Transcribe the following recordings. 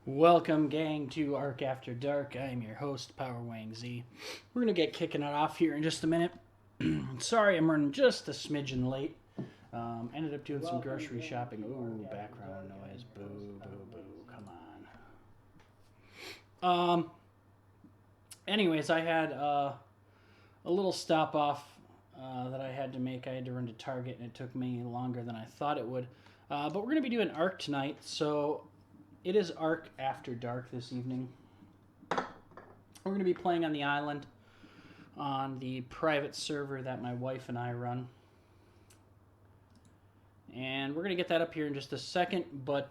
Welcome, gang, to Ark After Dark. I am your host, Power Wang Z. We're going to get kicking it off here in just a minute. Sorry, I'm running just a smidgen late. Ended up doing some grocery shopping. Ooh, background noise. Boo, boo, boo. Come on. Anyways, I had a little stop off that I had to make. I had to run to Target, and it took me longer than I thought it would. But we're going to be doing Ark tonight, so it is Ark After Dark this evening. We're going to be playing on the island on the private server that my wife and I run. And we're going to get that up here in just a second, but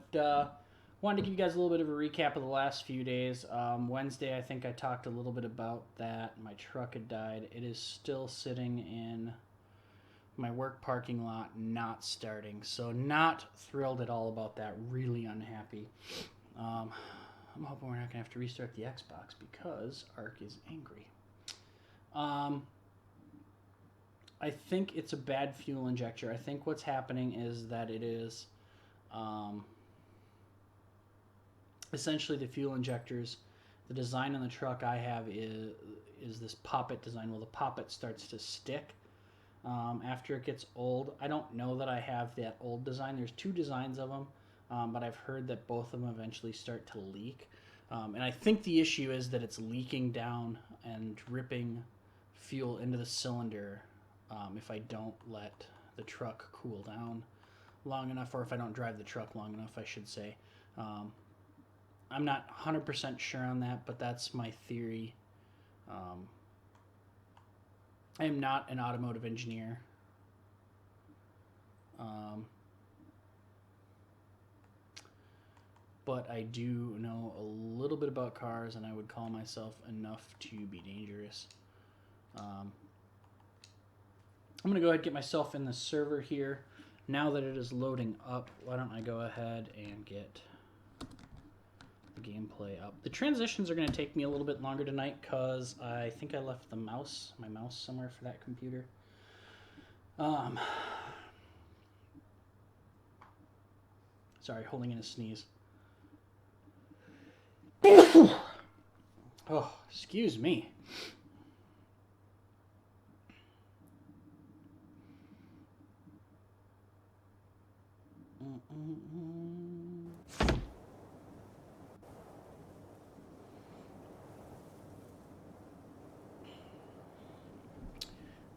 wanted to give you guys a little bit of a recap of the last few days. Wednesday, I think I talked a little bit about that. My truck had died. It is still sitting in my work parking lot, not starting. So not thrilled at all about that. Really unhappy. I'm hoping we're not going to have to restart the Xbox because Ark is angry. I think it's a bad fuel injector. I think what's happening is that it is essentially the fuel injectors. The design on the truck I have is this poppet design. Well, the poppet starts to stick after it gets old. I don't know that I have that old design. There's two designs of them, but I've heard that both of them eventually start to leak. And I think the issue is that it's leaking down and dripping fuel into the cylinder if I don't let the truck cool down long enough, or if I don't drive the truck long enough, I should say. I'm not 100% sure on that, but that's my theory. I am not an automotive engineer. But I do know a little bit about cars, and I would call myself enough to be dangerous. I'm going to go ahead and get myself in the server here. Now that it is loading up, why don't I go ahead and get the gameplay up. The transitions are going to take me a little bit longer tonight because I think I left my mouse somewhere for that computer. Sorry, holding in a sneeze. Oh, excuse me.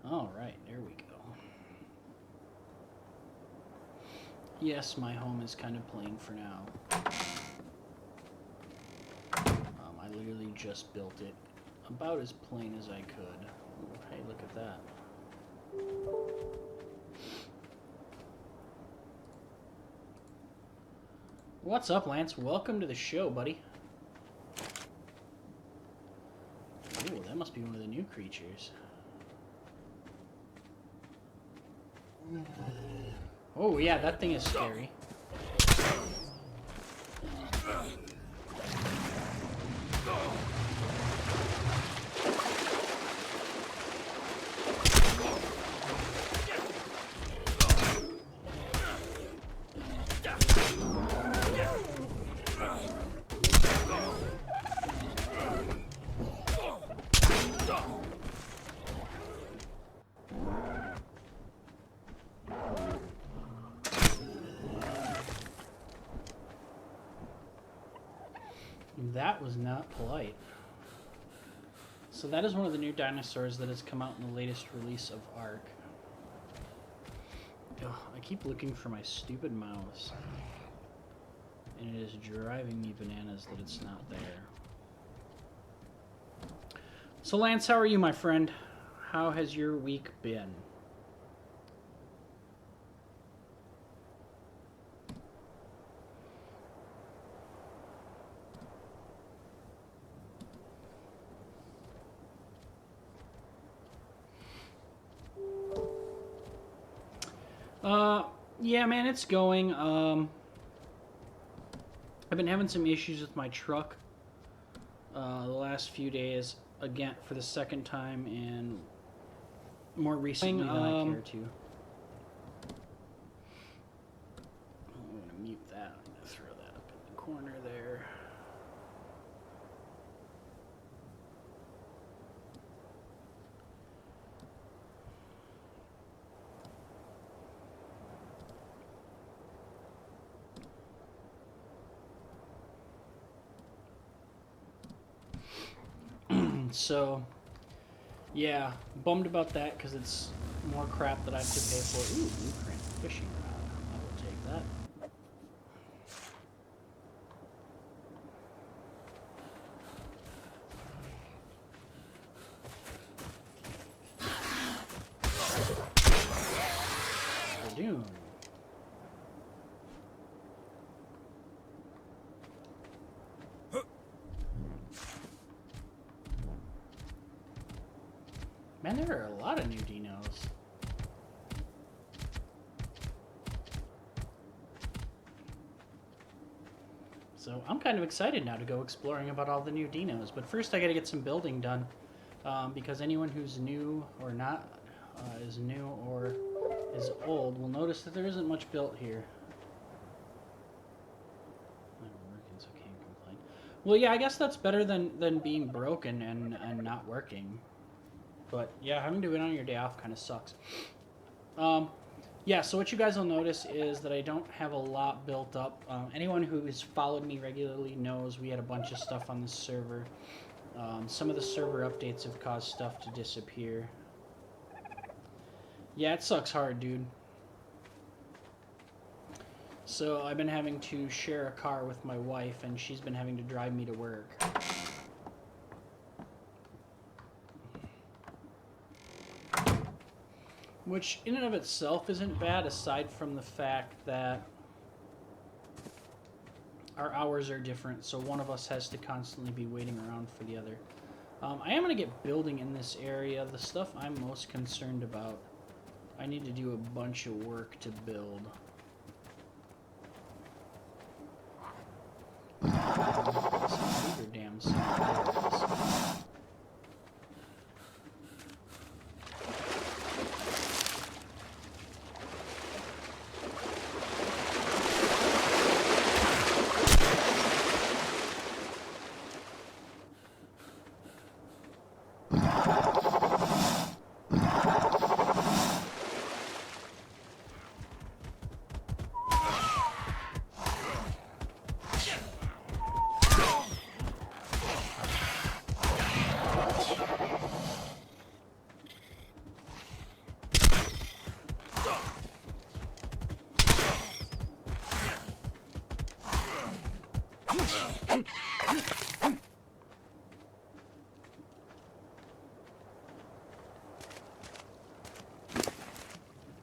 All right, there we go. Yes, my home is kind of plain for now. I literally just built it about as plain as I could. Ooh, hey, look at that. What's up, Lance? Welcome to the show, buddy. Ooh, that must be one of the new creatures. Oh, yeah, that thing is scary. That was not polite. So that is one of the new dinosaurs that has come out in the latest release of Ark. Ugh, I keep looking for my stupid mouse, and it is driving me bananas that it's not there. So Lance, how are you, my friend? How has your week been? Yeah, man, it's going. I've been having some issues with my truck the last few days. Again, for the second time, and more recently than I care to. I'm going to mute that. I'm going to throw that up in the corner there. So, yeah, bummed about that because it's more crap that I have to pay for. Ooh, blueprint fishing rod. I will take that. Doom. Man, there are a lot of new dinos. So I'm kind of excited now to go exploring about all the new dinos. But first I gotta get some building done. Because anyone who's new or not is new or is old will notice that there isn't much built here. Not working, so can't complain. Well, yeah, I guess that's better than being broken and not working. But yeah, having to do it on your day off kind of sucks. Yeah, so what you guys will notice is that I don't have a lot built up. Anyone who has followed me regularly knows we had a bunch of stuff on the server. Some of the server updates have caused stuff to disappear. Yeah, it sucks hard, dude. So I've been having to share a car with my wife, and she's been having to drive me to work. Which, in and of itself, isn't bad, aside from the fact that our hours are different, so one of us has to constantly be waiting around for the other. I am going to get building in this area. The stuff I'm most concerned about, I need to do a bunch of work to build. Some damn stuff.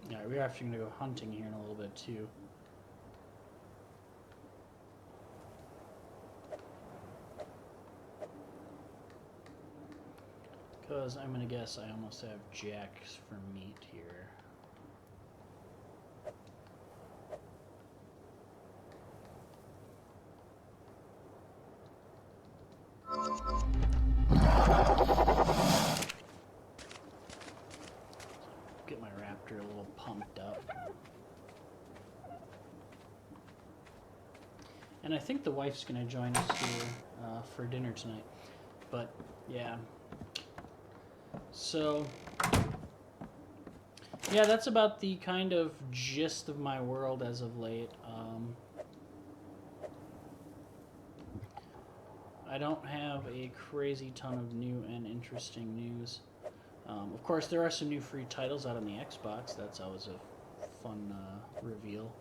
Yeah, we're actually going to go hunting here in a little bit too. Because I'm going to guess I almost have jacks for meat here. Get my raptor a little pumped up. And I think the wife's going to join us here for dinner tonight. But, yeah. So, yeah, that's about the kind of gist of my world as of late. I don't have a crazy ton of new and interesting news. Of course, there are some new free titles out on the Xbox. That's always a fun reveal.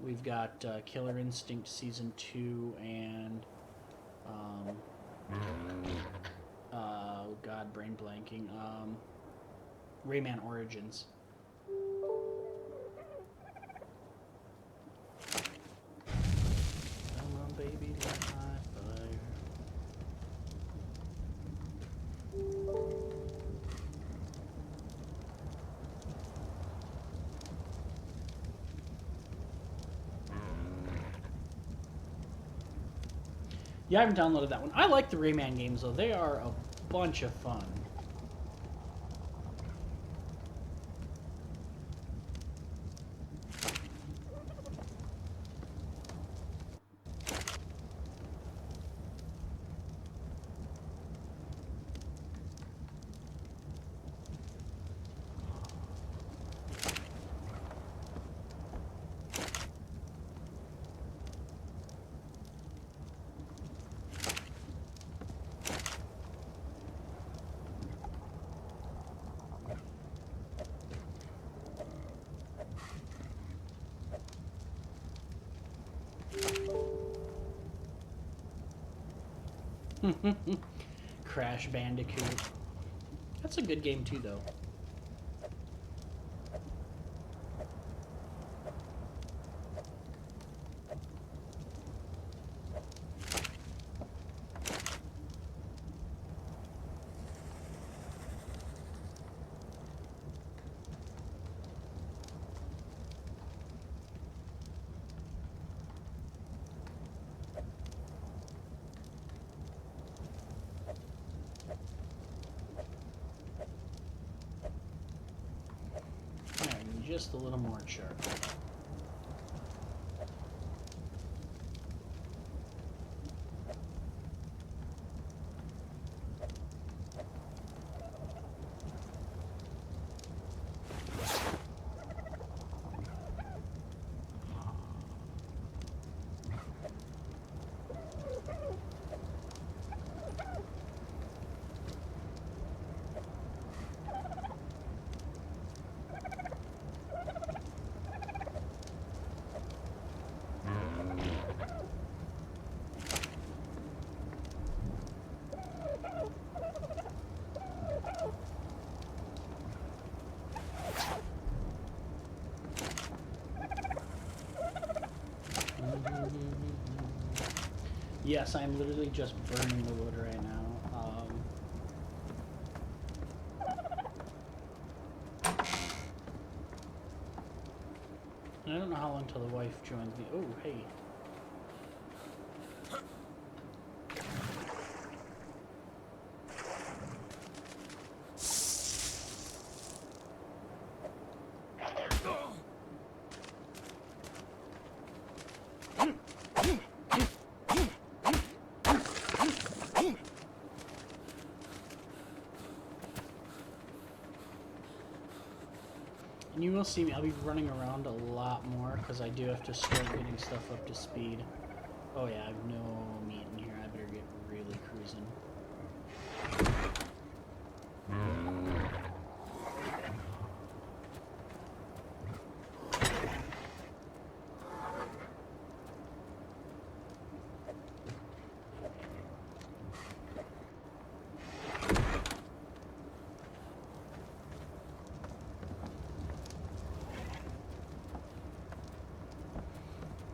We've got Killer Instinct Season 2 and... oh god, brain blanking. Rayman Origins. Come on, baby, light my fire. Yeah, I haven't downloaded that one. I like the Rayman games, though. They are a bunch of fun. Crash Bandicoot. That's a good game too, though. Just a little more charcoal. Yes, I'm literally just burning the wood right now. And I don't know how long till the wife joins me. Oh, hey. And you will see me, I'll be running around a lot more because I do have to start getting stuff up to speed. Oh yeah, I have no meat in here. I better get really cruising.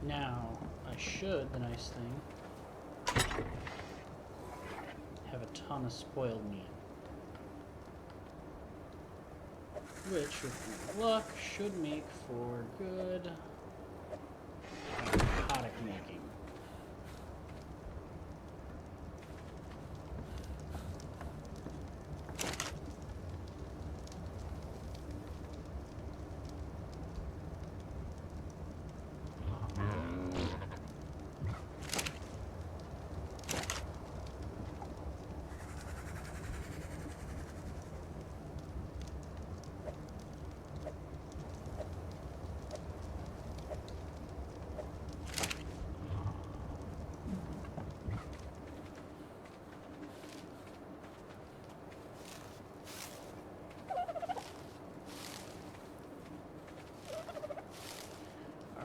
Now, I should, the nice thing, have a ton of spoiled meat. Which, with luck, should make for good narcotic making.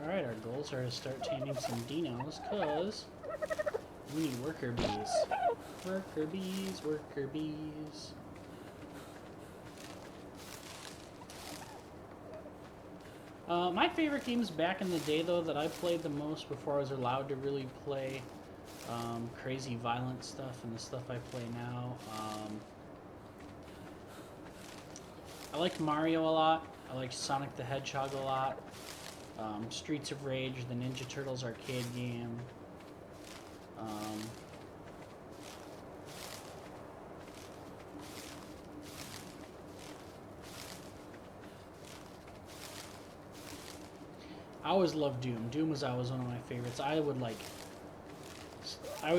Alright, our goals are to start taming some dinos, because we need worker bees. Worker bees, worker bees. My favorite games back in the day, though, that I played the most before I was allowed to really play crazy violent stuff and the stuff I play now. I liked Mario a lot. I liked Sonic the Hedgehog a lot. Streets of Rage, the Ninja Turtles arcade game. I always loved Doom. Doom was always one of my favorites. I would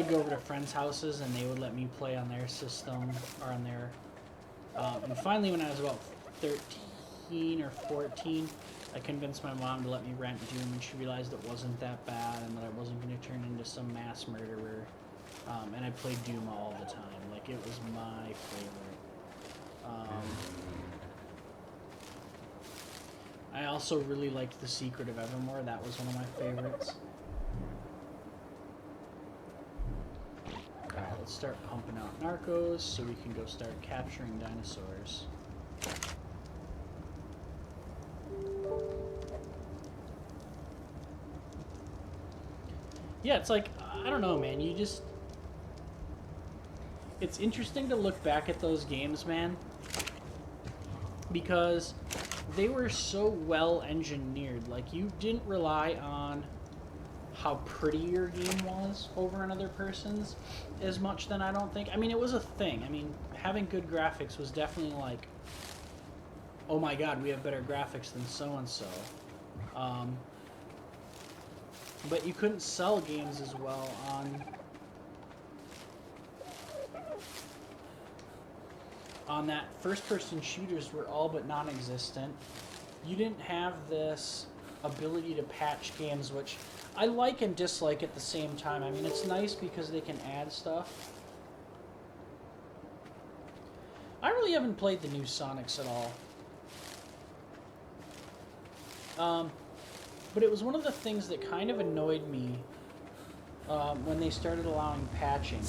go over to friends' houses and they would let me play on their system or on their. And finally, when I was about 13 or 14. I convinced my mom to let me rent Doom, and she realized it wasn't that bad and that I wasn't going to turn into some mass murderer. And I played Doom all the time. Like, it was my favorite. I also really liked The Secret of Evermore. That was one of my favorites. Alright, let's let's start pumping out narcos so we can go start capturing dinosaurs. Yeah, it's like, I don't know, man, you just... It's interesting to look back at those games, man, because they were so well engineered. Like, you didn't rely on how pretty your game was over another person's as much then, I don't think. I mean, it was a thing. I mean, having good graphics was definitely like, oh my god, we have better graphics than so-and-so. But you couldn't sell games as well on that. First-person shooters were all but non-existent. You didn't have this ability to patch games, which I like and dislike at the same time. I mean, it's nice because they can add stuff. I really haven't played the new Sonics at all. But it was one of the things that kind of annoyed me when they started allowing patching.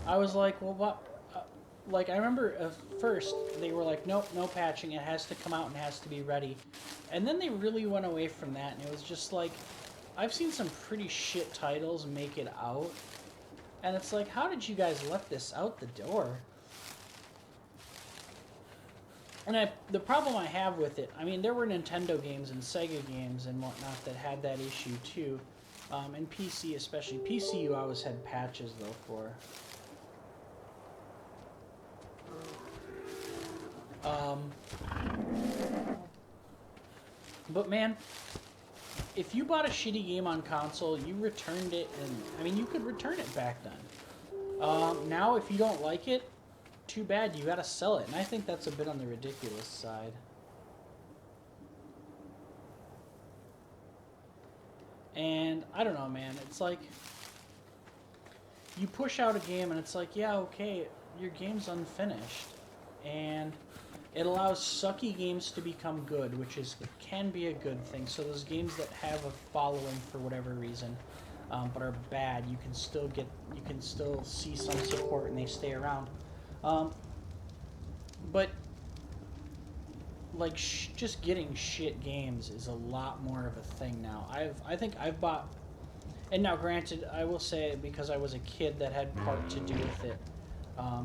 I was like, well, what? Like, I remember at first they were like, nope, no patching. It has to come out and it has to be ready. And then they really went away from that, and it was just like, I've seen some pretty shit titles make it out. And it's like, how did you guys let this out the door? And the problem I have with it, I mean, there were Nintendo games and Sega games and whatnot that had that issue too. And PC especially. PC you always had patches though for. But man, if you bought a shitty game on console, you returned it, and I mean, you could return it back then. Now, if you don't like it, too bad, you gotta sell it, and I think that's a bit on the ridiculous side. And I don't know, man, it's like, you push out a game and it's like, yeah, okay, your game's unfinished, and it allows sucky games to become good, which can be a good thing. So those games that have a following for whatever reason, but are bad, you can still see some support and they stay around. But like just getting shit games is a lot more of a thing now. I think I've bought, and now granted, I will say, because I was a kid, that had part to do with it.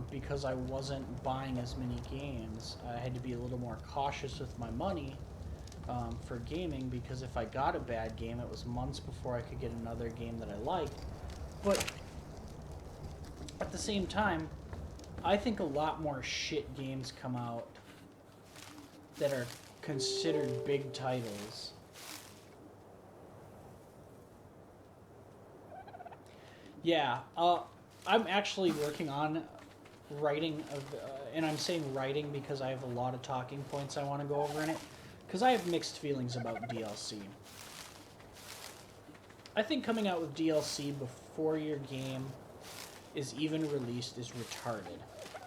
Because I wasn't buying as many games, I had to be a little more cautious with my money for gaming, because if I got a bad game, it was months before I could get another game that I liked. But at the same time, I think a lot more shit games come out that are considered big titles. Yeah, I'm actually working on writing, and I'm saying writing because I have a lot of talking points I want to go over in it, because I have mixed feelings about DLC. I think coming out with DLC before your game is even released is retarded.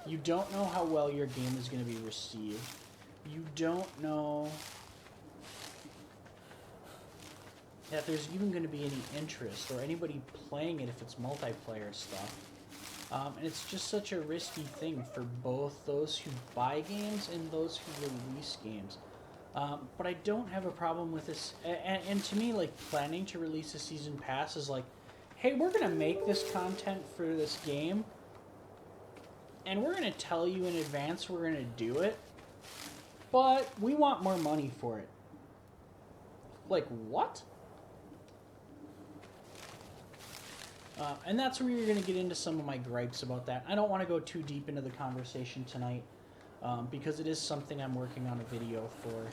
You don't know how well your game is going to be received. You don't know that there's even going to be any interest or anybody playing it if it's multiplayer stuff. And it's just such a risky thing for both those who buy games and those who release games. But I don't have a problem with this. And to me, like, planning to release a season pass is like, hey, we're going to make this content for this game, and we're going to tell you in advance we're going to do it, but we want more money for it. Like, what? And that's where you're going to get into some of my gripes about that. I don't want to go too deep into the conversation tonight, because it is something I'm working on a video for.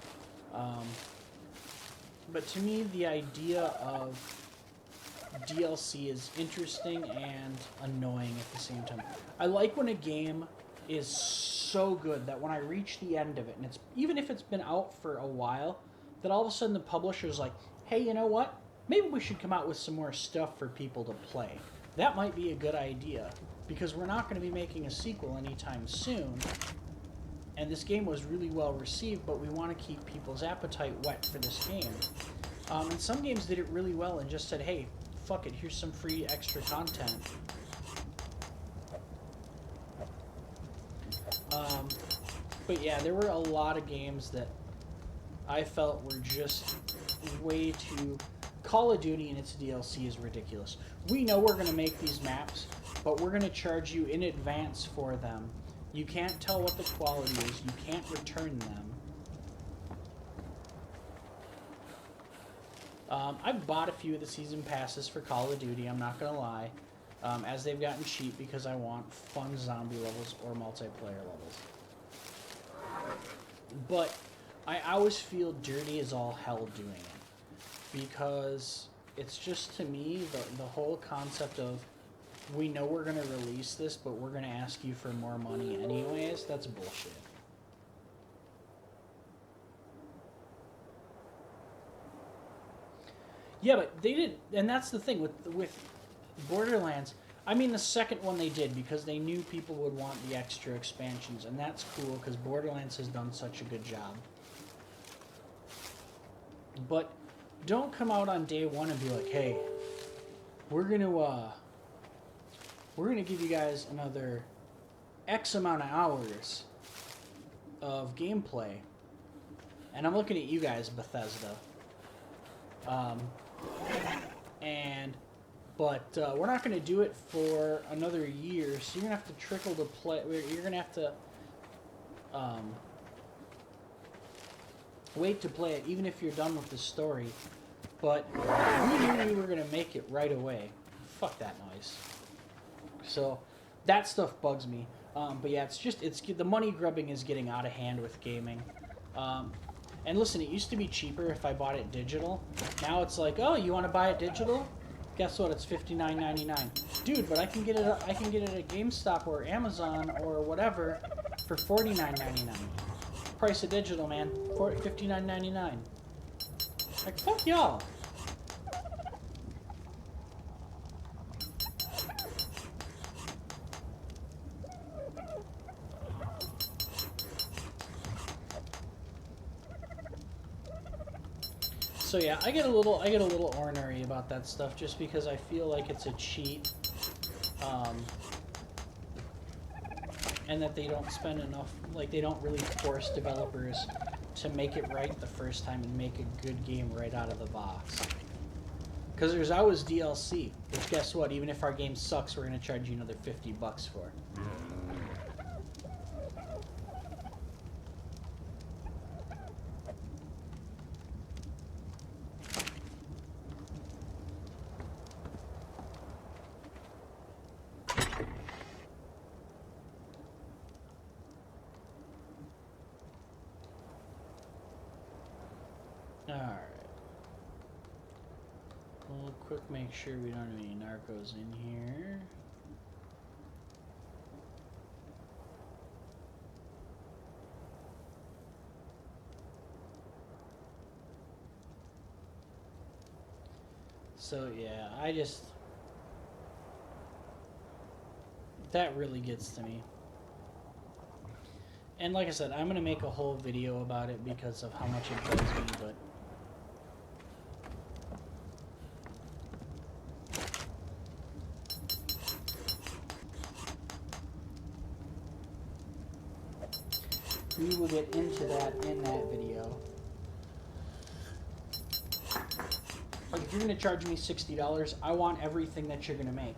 But to me, the idea of DLC is interesting and annoying at the same time. I like when a game is so good that when I reach the end of it, and it's even if it's been out for a while, that all of a sudden the publisher's like, hey, you know what? Maybe we should come out with some more stuff for people to play. That might be a good idea, because we're not going to be making a sequel anytime soon, and this game was really well received, but we want to keep people's appetite whet for this game. And some games did it really well and just said, hey, fuck it, here's some free extra content. But yeah, there were a lot of games that I felt were just way too... Call of Duty and its DLC is ridiculous. We know we're going to make these maps, but we're going to charge you in advance for them. You can't tell what the quality is. You can't return them. I've bought a few of the season passes for Call of Duty, I'm not going to lie, as they've gotten cheap because I want fun zombie levels or multiplayer levels. But I always feel dirty as all hell doing it. Because it's just, to me, the whole concept of, we know we're going to release this, but we're going to ask you for more money anyways, that's bullshit. Yeah, but they did, and that's the thing with Borderlands. I mean, the second one they did because they knew people would want the extra expansions, and that's cool because Borderlands has done such a good job. But don't come out on day one and be like, hey, we're gonna give you guys another X amount of hours of gameplay. And I'm looking at you guys, Bethesda. But we're not going to do it for another year, so you're going to have to trickle to play. You're going to have to wait to play it, even if you're done with the story. But we knew we were going to make it right away. Fuck that noise. So that stuff bugs me. But yeah, it's the money grubbing is getting out of hand with gaming. And listen, it used to be cheaper if I bought it digital. Now it's like, oh, you want to buy it digital? Guess what? It's $59.99. Dude, but I can get it at GameStop or Amazon or whatever for $49.99. Price of digital, man. $59.99. Like, fuck y'all. So yeah, I get a little ornery about that stuff just because I feel like it's a cheat, and that they don't spend enough, like they don't really force developers to make it right the first time and make a good game right out of the box. Because there's always DLC, which guess what? Even if our game sucks, we're gonna charge you another $50 for. Alright. We'll quick make sure we don't have any narcos in here. So yeah, that really gets to me. And like I said, I'm going to make a whole video about it because of how much it bugs me, but... we will get into that in that video. Like, if you're going to charge me $60, I want everything that you're going to make.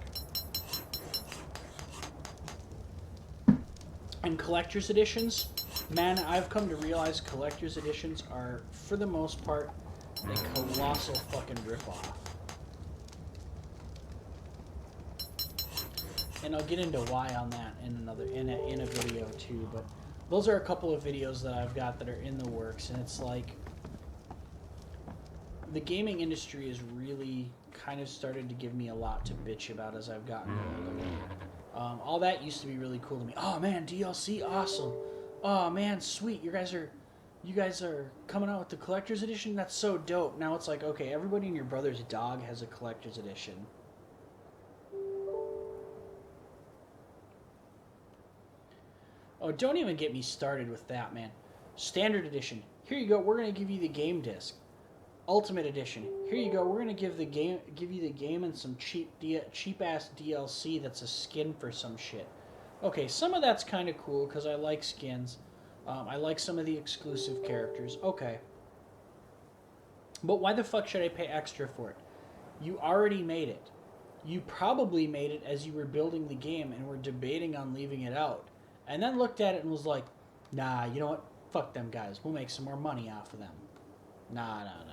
And collector's editions, man, I've come to realize collector's editions are, for the most part, a colossal fucking ripoff. And I'll get into why on that in a video too. But those are a couple of videos that I've got that are in the works, and it's like the gaming industry has really kind of started to give me a lot to bitch about as I've gotten older. All that used to be really cool to me. Oh man, DLC, awesome. Oh man, sweet. You guys are coming out with the collector's edition. That's so dope. Now it's like, okay, everybody and your brother's dog has a collector's edition. Oh, don't even get me started with that, man. Standard edition. Here you go. We're gonna give you the game disc. Ultimate Edition. Here you go. We're gonna give you the game and some cheap ass DLC that's a skin for some shit. Okay, some of that's kind of cool because I like skins. I like some of the exclusive characters. Okay, but why the fuck should I pay extra for it? You already made it. You probably made it as you were building the game and were debating on leaving it out, and then looked at it and was like, "Nah, you know what? Fuck them guys. We'll make some more money off of them." Nah, nah, nah, nah.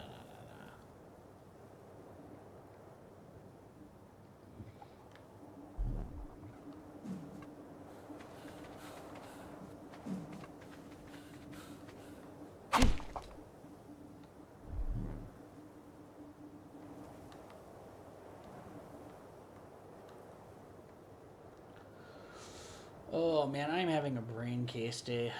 Oh man, I'm having a brain case day.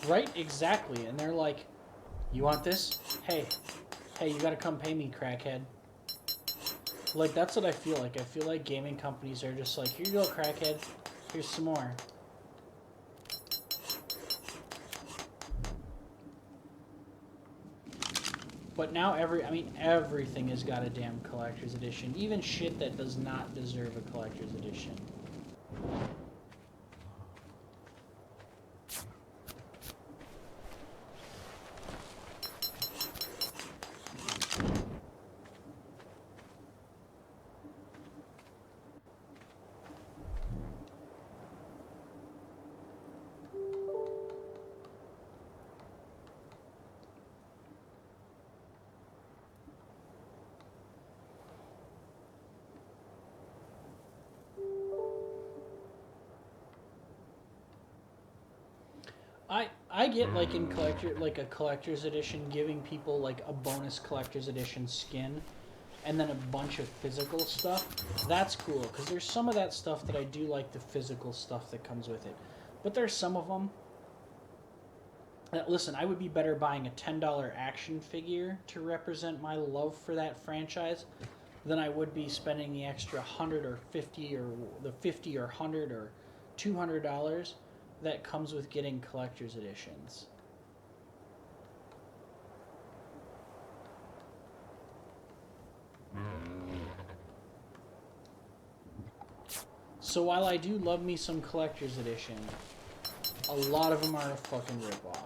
Right, exactly. And they're like, "You want this? Hey, you gotta come pay me, crackhead." Like, that's what I feel like. I feel like gaming companies are just like, "Here you go, crackhead. Here's some more." But now everything has got a damn collector's edition. Even shit that does not deserve a collector's edition. I get like in a collector's edition, giving people like a bonus collector's edition skin and then a bunch of physical stuff. That's cool because there's some of that stuff that I do like, the physical stuff that comes with it. But there's some of them that, listen, I would be better buying a $10 action figure to represent my love for that franchise than I would be spending the extra 100 or 50 or the 50 or 100 or $200 that comes with getting collector's editions. So while I do love me some collector's edition, a lot of them are a fucking ripoff.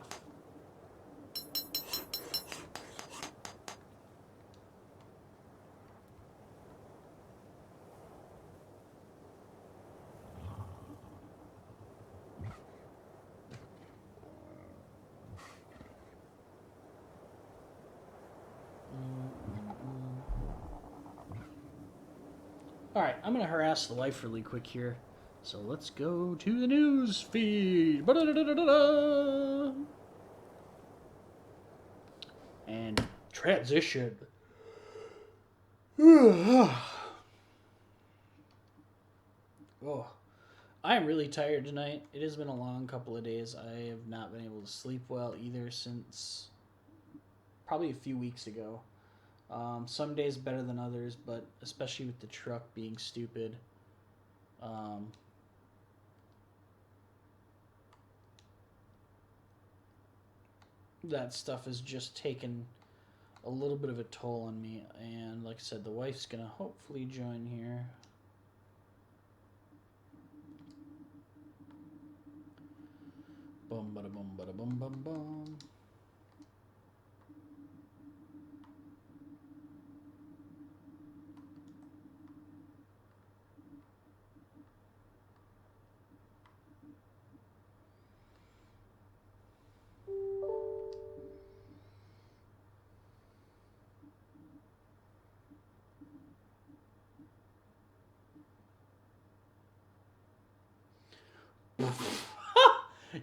Alright, I'm going to harass the wife really quick here. So let's go to the news feed. Ba-da-da-da-da-da. And transition. Oh, I am really tired tonight. It has been a long couple of days. I have not been able to sleep well either since probably a few weeks ago. Some days better than others, but especially with the truck being stupid. That stuff has just taken a little bit of a toll on me. And like I said, the wife's going to hopefully join here. Bum, bada, bum, bada, bum, bum, bum.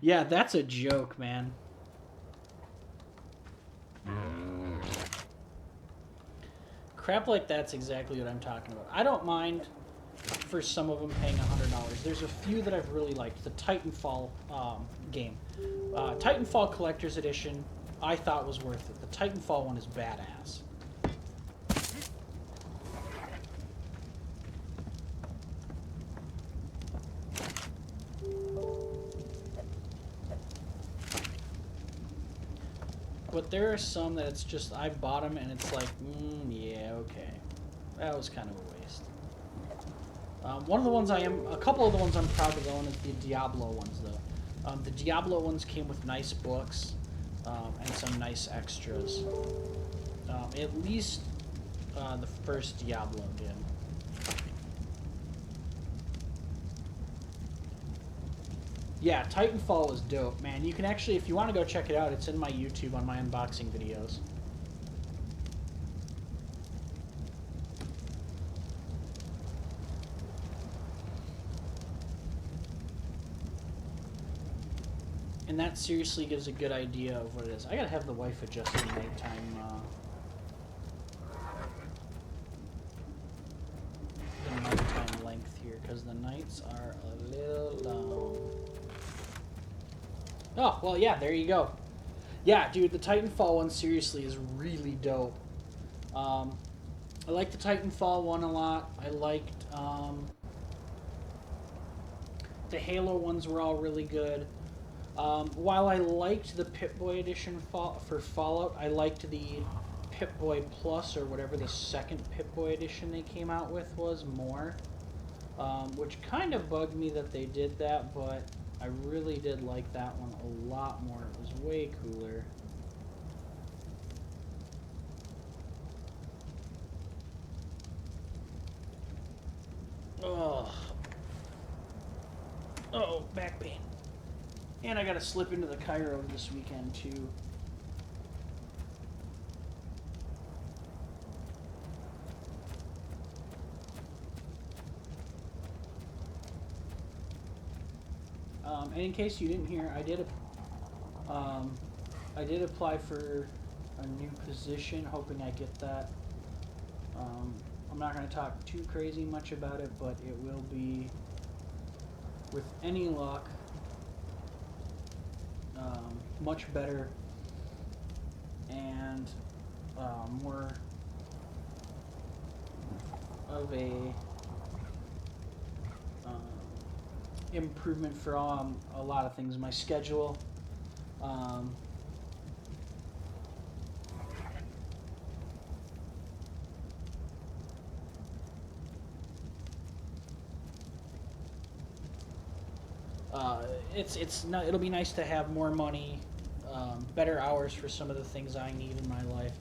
Yeah, that's a joke, man. Crap like that's exactly what I'm talking about. I don't mind for some of them paying $100. There's a few that I've really liked. The Titanfall game. Titanfall Collector's Edition, I thought was worth it. The Titanfall one is badass. but there are some that it's just, I bought them and it's like, yeah, okay. That was kind of a waste. One of the ones a couple of the ones I'm proud of own is the Diablo ones, though. The Diablo ones came with nice books and some nice extras. At least the first Diablo did. Yeah, Titanfall was dope, man. You can actually, if you want to go check it out, it's in my YouTube on my unboxing videos. And that seriously gives a good idea of what it is. I gotta have the wife adjust the nighttime, length here, because the nights are a little long. Oh, well, yeah, there you go. Yeah, dude, the Titanfall one seriously is really dope. I like the Titanfall one a lot. I liked, the Halo ones were all really good. While I liked the Pip-Boy edition for Fallout, I liked the Pip-Boy Plus, or whatever the second Pip-Boy edition they came out with was, more. Which kind of bugged me that they did that, but I really did like that one a lot more. It was way cooler. Ugh. Oh, back pain. And I gotta slip into the Cairo this weekend, too. And in case you didn't hear, I did apply for a new position, hoping I get that. I'm not going to talk too crazy much about it, but it will be, with any luck, much better and more of a improvement for a lot of things. My schedule, it'll be nice to have more money, better hours for some of the things I need in my life.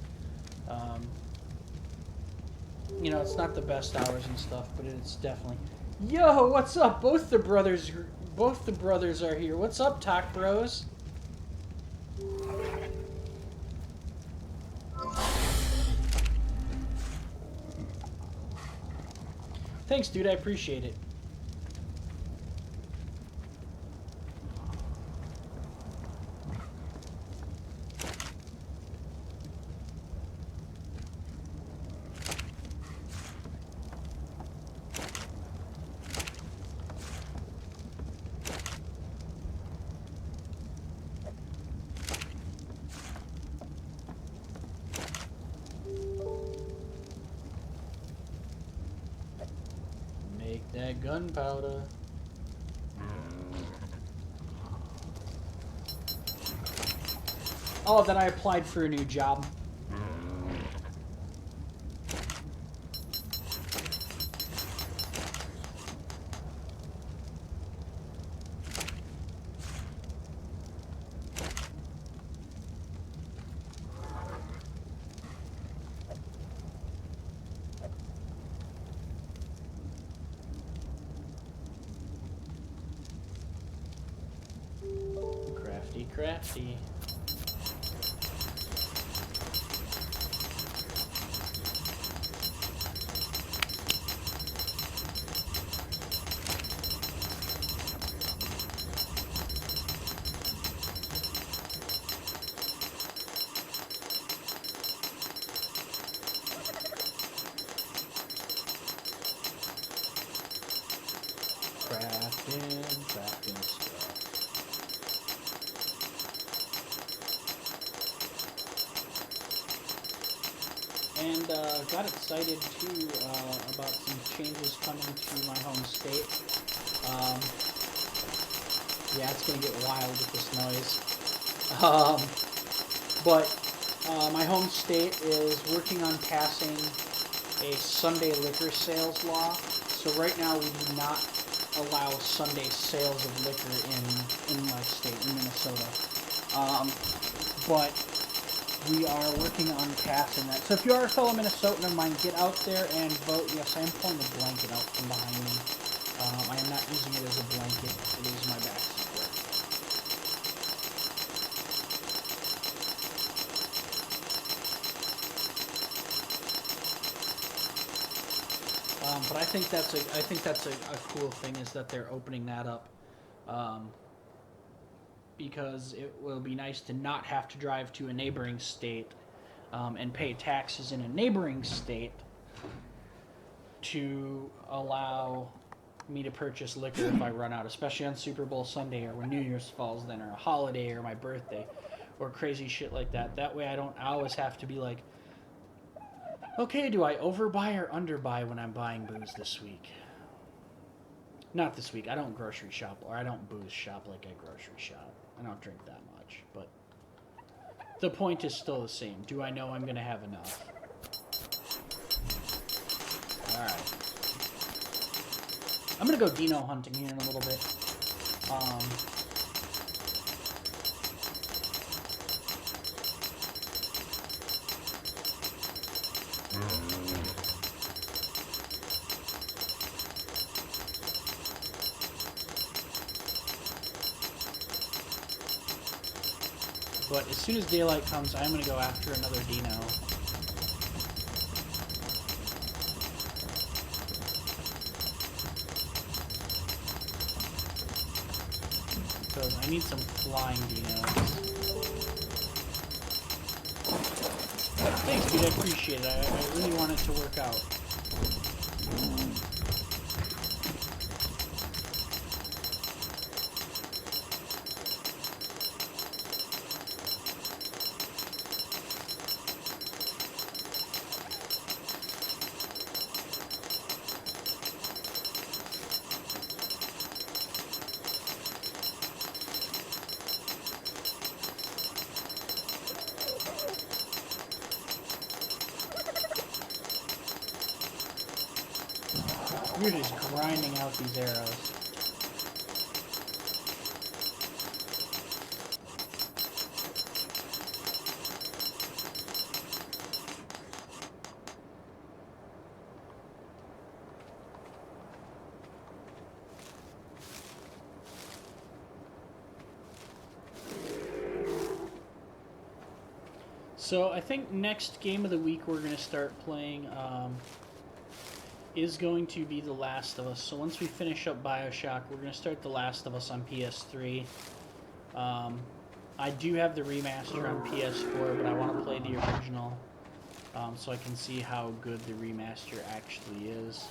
You know, it's not the best hours and stuff, but it's definitely. Yo, what's up? Both the brothers are here. What's up, Talk Bros? Thanks, dude. I appreciate it. That gunpowder. Oh, then I applied for a new job. Crafty. Crafting stuff. And got excited too about some changes coming to my home state. Yeah, it's gonna get wild with this noise. But my home state is working on passing a Sunday liquor sales law. So right now we do not allow Sunday sales of liquor in my state, in Minnesota. But we are working on passing that. So if you are a fellow Minnesotan of mine, get out there and vote. Yes, I am pulling the blanket out from behind me. I am not using it as a blanket. It is my back support. But I think that's a cool thing, is that they're opening that up, because it will be nice to not have to drive to a neighboring state and pay taxes in a neighboring state to allow me to purchase liquor if I run out, especially on Super Bowl Sunday, or when New Year's falls then, or a holiday, or my birthday, or crazy shit like that. That way I always have to be like, okay, do I overbuy or underbuy when I'm buying booze this week? Not this week. I don't grocery shop, or I don't booze shop like I grocery shop. I don't drink that much, but the point is still the same. Do I know I'm going to have enough? Alright. I'm going to go dino hunting here in a little bit. But as soon as daylight comes, I'm going to go after another dino. Because I need some flying dinos. Thanks, dude. I appreciate it. I really want it to work out. You're just grinding out these arrows. So I think next game of the week we're going to start playing is going to be The Last of Us. So once we finish up BioShock, we're going to start The Last of Us on PS3. I do have the remaster on PS4, but I want to play the original so I can see how good the remaster actually is.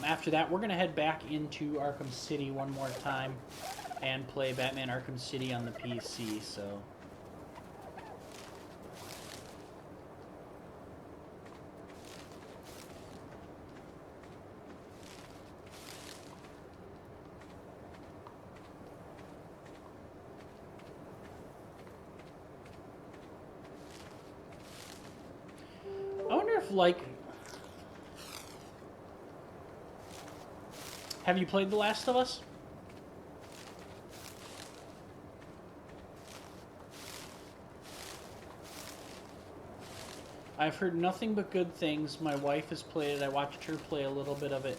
After that, we're going to head back into Arkham City one more time and play Batman Arkham City on the PC, so... I wonder if, like... Have you played The Last of Us? I've heard nothing but good things. My wife has played it. I watched her play a little bit of it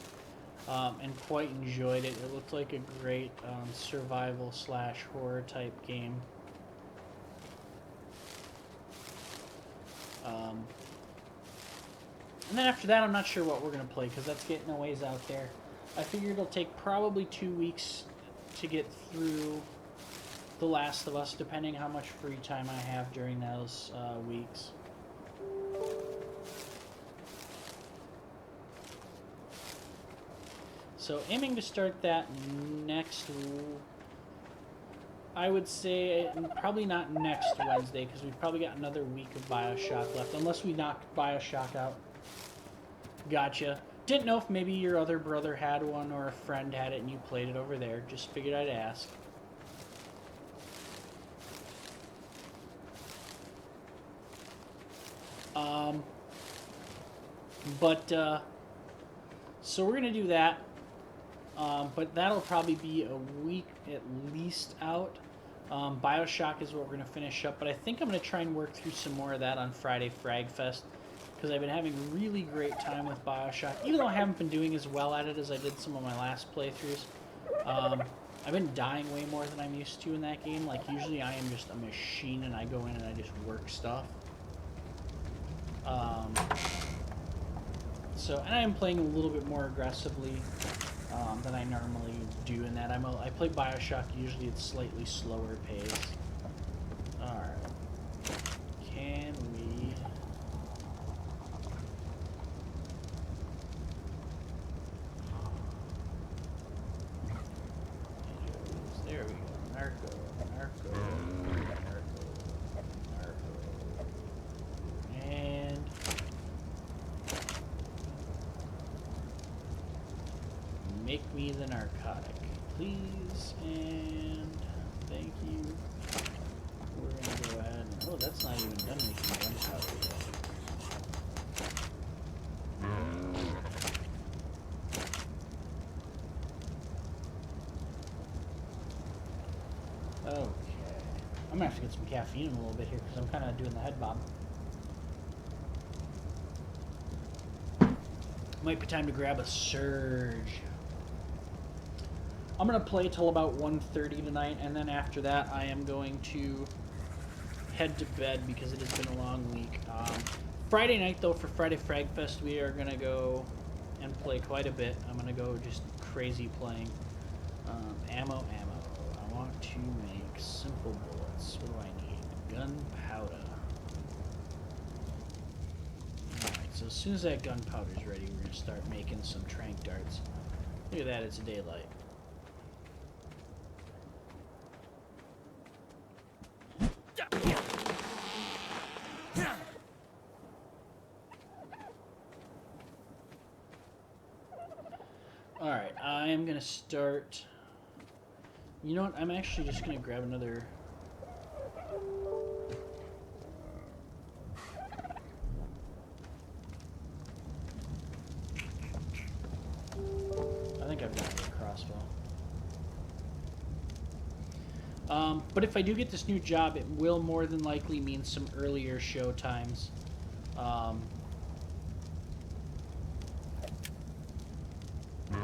and quite enjoyed it. It looked like a great survival/horror type game. And then after that, I'm not sure what we're going to play, because that's getting a ways out there. I figure it'll take probably 2 weeks to get through The Last of Us, depending how much free time I have during those weeks. So aiming to start that next... I would say probably not next Wednesday, because we've probably got another week of BioShock left, unless we knock BioShock out. Gotcha. Didn't know if maybe your other brother had one or a friend had it and you played it over there. Just figured I'd ask. Um, but so we're gonna do that. But that'll probably be a week at least out. Bioshock is what we're going to finish up, but I think I'm going to try and work through some more of that on Friday Frag Fest, because I've been having a really great time with Bioshock, even though I haven't been doing as well at it as I did some of my last playthroughs. I've been dying way more than I'm used to in that game. Like, usually I am just a machine and I go in and I just work stuff. And I am playing a little bit more aggressively than I normally do in that. I play Bioshock, usually it's slightly slower pace. Alright. Can we... There we go. Narco. And... Make me the narcotic, please, and thank you. We're gonna go ahead and... Oh, that's not even done making gunpowder yet. Okay. I'm gonna have to get some caffeine in a little bit here, because I'm kind of doing the head bob. Might be time to grab a surge. I'm going to play till about 1:30 tonight, and then after that I am going to head to bed because it has been a long week. Friday night, though, for Friday Frag Fest, we are going to go and play quite a bit. I'm going to go just crazy playing. Ammo. I want to make simple bullets. What do I need? Gunpowder. Alright, so as soon as that gunpowder is ready, we're going to start making some trank darts. Look at that, it's daylight. Alright, I am going to start... You know what, I'm actually just going to grab another... I think I've got a crossbow. But if I do get this new job, it will more than likely mean some earlier show times.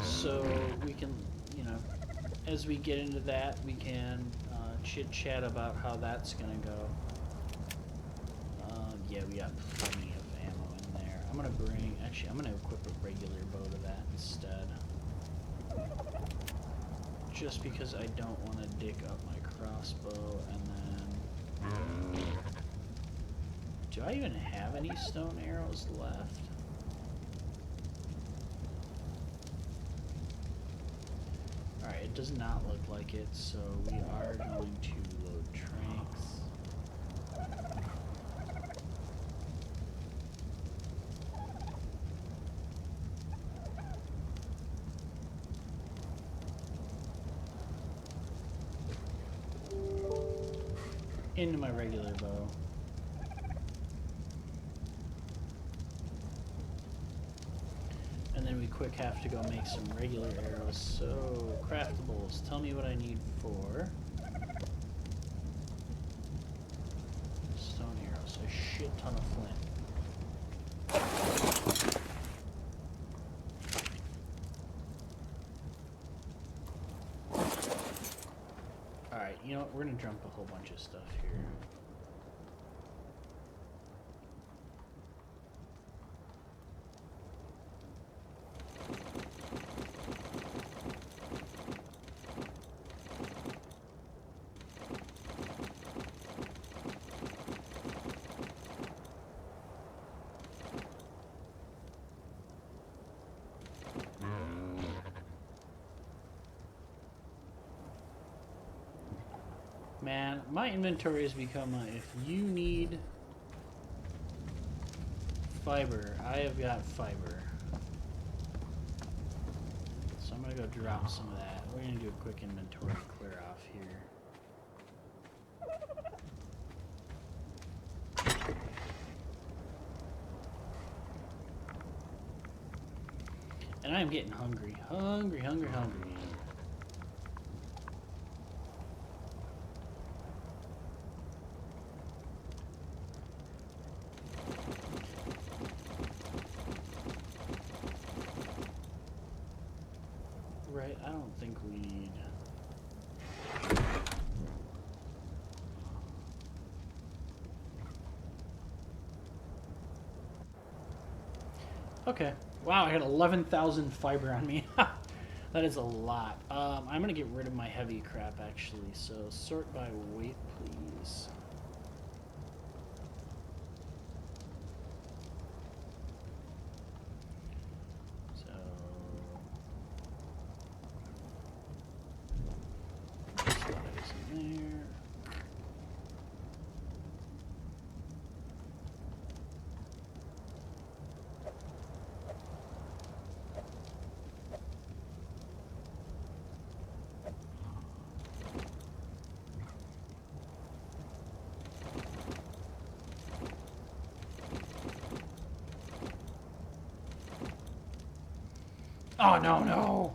So we can, you know, as we get into that, we can chit-chat about how that's going to go. Yeah, we got plenty of ammo in there. I'm going to bring... Actually, I'm going to equip a regular bow to that instead. Just because I don't want to dig up my crossbow, and then... Do I even have any stone arrows left? Alright, it does not look like it, so we are going to load tranks. Into my regular bow. And then we quick have to go make some regular arrows. So, craftables, tell me what I need for stone arrows. A shit ton of flint. Alright, you know what? We're gonna dump a whole bunch of stuff here. Man, my inventory has become if you need fiber, I have got fiber. So I'm going to go drop some of that. We're going to do a quick inventory clear off here. And I'm getting hungry. Hungry, hungry, hungry. Right, I don't think we need... Okay. Wow, I had 11,000 fiber on me. That is a lot. I'm going to get rid of my heavy crap, actually. So, sort by weight, please. So... Slides in there. Oh, no, no!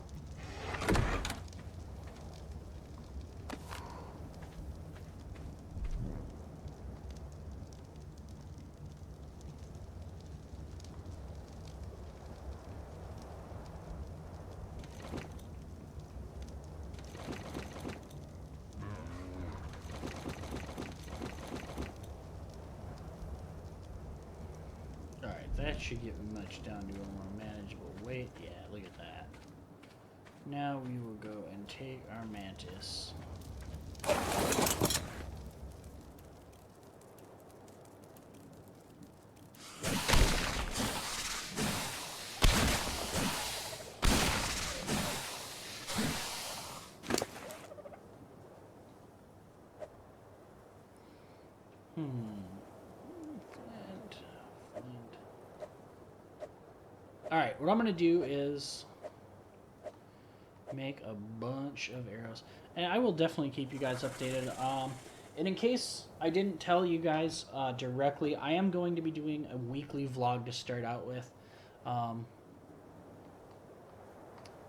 Alright, that should get much down to a more manageable weight. Yeah, look at that. Now we will go and take our mantis. Alright, what I'm going to do is make a bunch of arrows. And I will definitely keep you guys updated. And in case I didn't tell you guys directly, I am going to be doing a weekly vlog to start out with.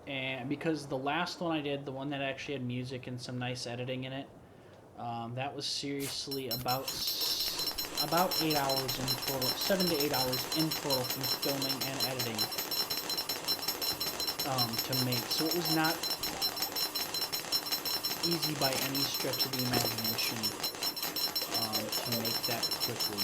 And because the last one I did, the one that actually had music and some nice editing in it, that was seriously about 8 hours in total, 7 to 8 hours in total from filming and editing to make. So it was not easy by any stretch of the imagination to make that quickly.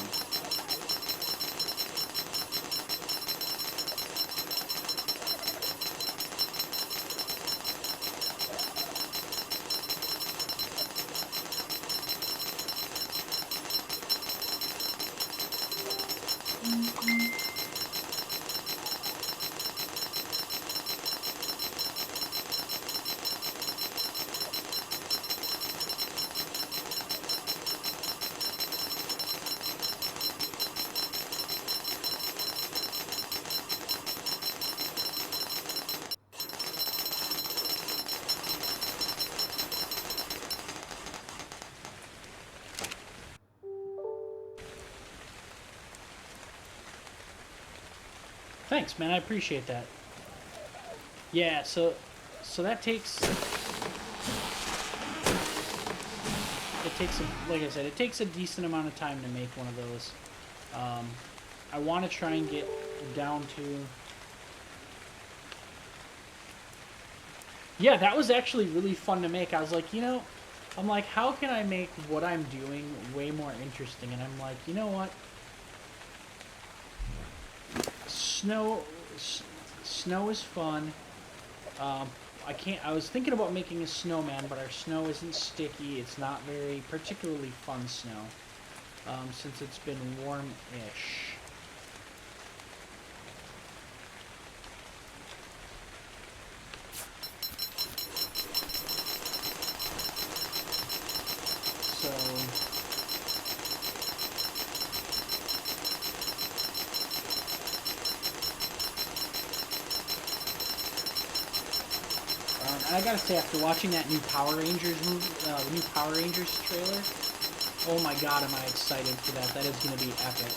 Thanks, man. I appreciate that. Yeah, so that takes... like I said, it takes a decent amount of time to make one of those. I want to try and get down to... Yeah, that was actually really fun to make. I was like, I'm like, how can I make what I'm doing way more interesting? And I'm like, you know what? Snow is fun. I was thinking about making a snowman, but our snow isn't sticky. It's not very particularly fun snow, since it's been warm-ish. And I gotta say, after watching that new Power Rangers movie, the new Power Rangers trailer, oh my god, am I excited for that. That is gonna be epic.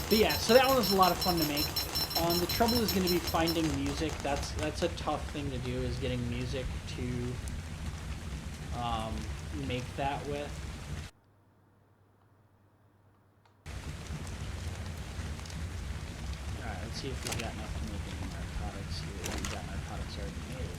But yeah, so that one was a lot of fun to make. The trouble is going to be finding music. That's a tough thing to do, is getting music to make that with. Alright, let's see if we've got enough to make any narcotics here. We've got narcotics already made.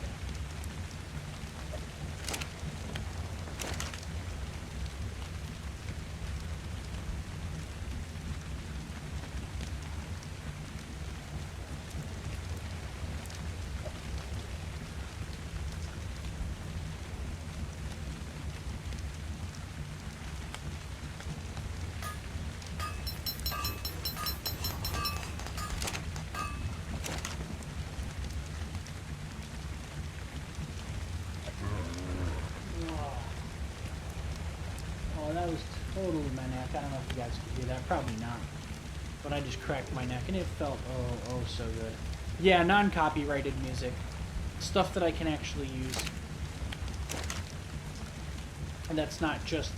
That was totally my neck. I don't know if you guys could hear that. Probably not. But I just cracked my neck, and it felt oh so good. Yeah, non-copyrighted music. Stuff that I can actually use. And that's not just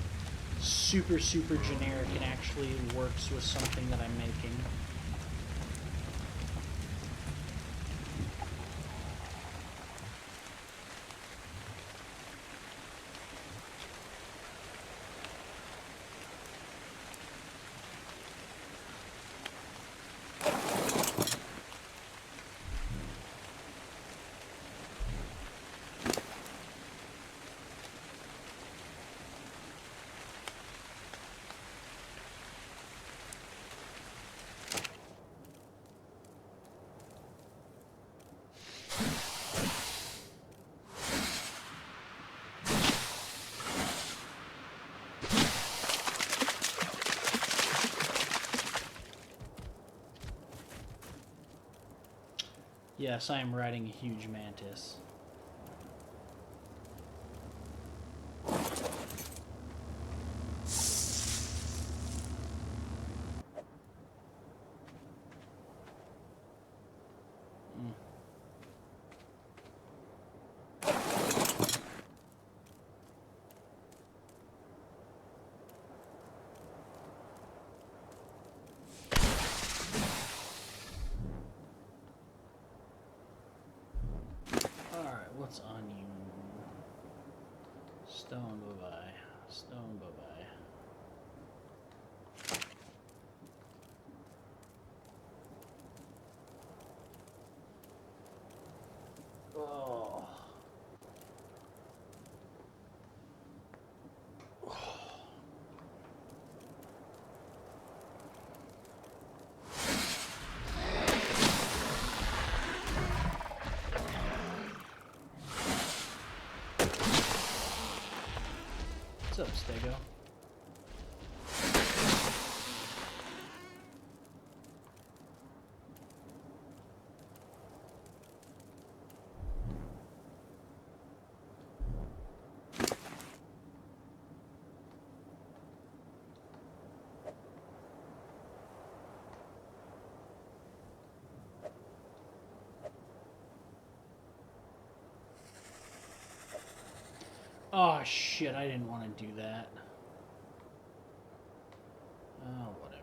super generic and actually works with something that I'm making. Yes, I am riding a huge mantis. What's on you? Stone, bye-bye. Stone, bye-bye. Oh. What's up, Stego? Oh shit, I didn't want to do that. Oh, whatever.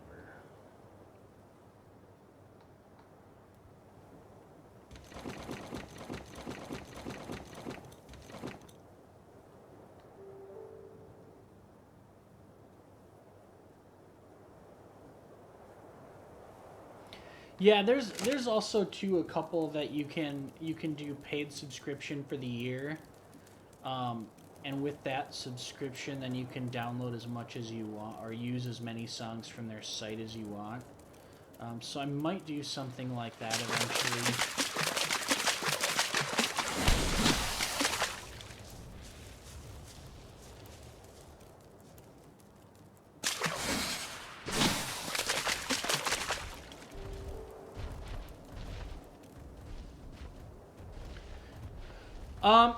Yeah, there's also too a couple that you can do paid subscription for the year. And with that subscription, then you can download as much as you want or use as many songs from their site as you want. So I might do something like that eventually.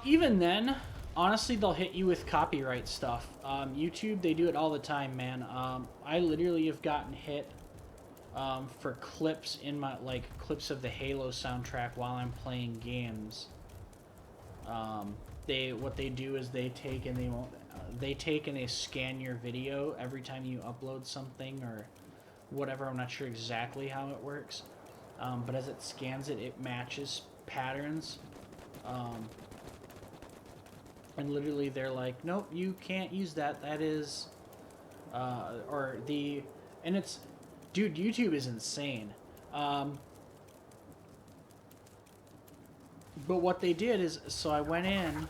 Even then, honestly, they'll hit you with copyright stuff. YouTube, they do it all the time, man. I literally have gotten hit for clips in my clips of the Halo soundtrack while I'm playing games. What they do is they take and they scan your video every time you upload something or whatever. I'm not sure exactly how it works. But as it scans it, it matches patterns. And literally they're like, nope, you can't use that. That is, and it's, dude, YouTube is insane. But what they did is, so I went in.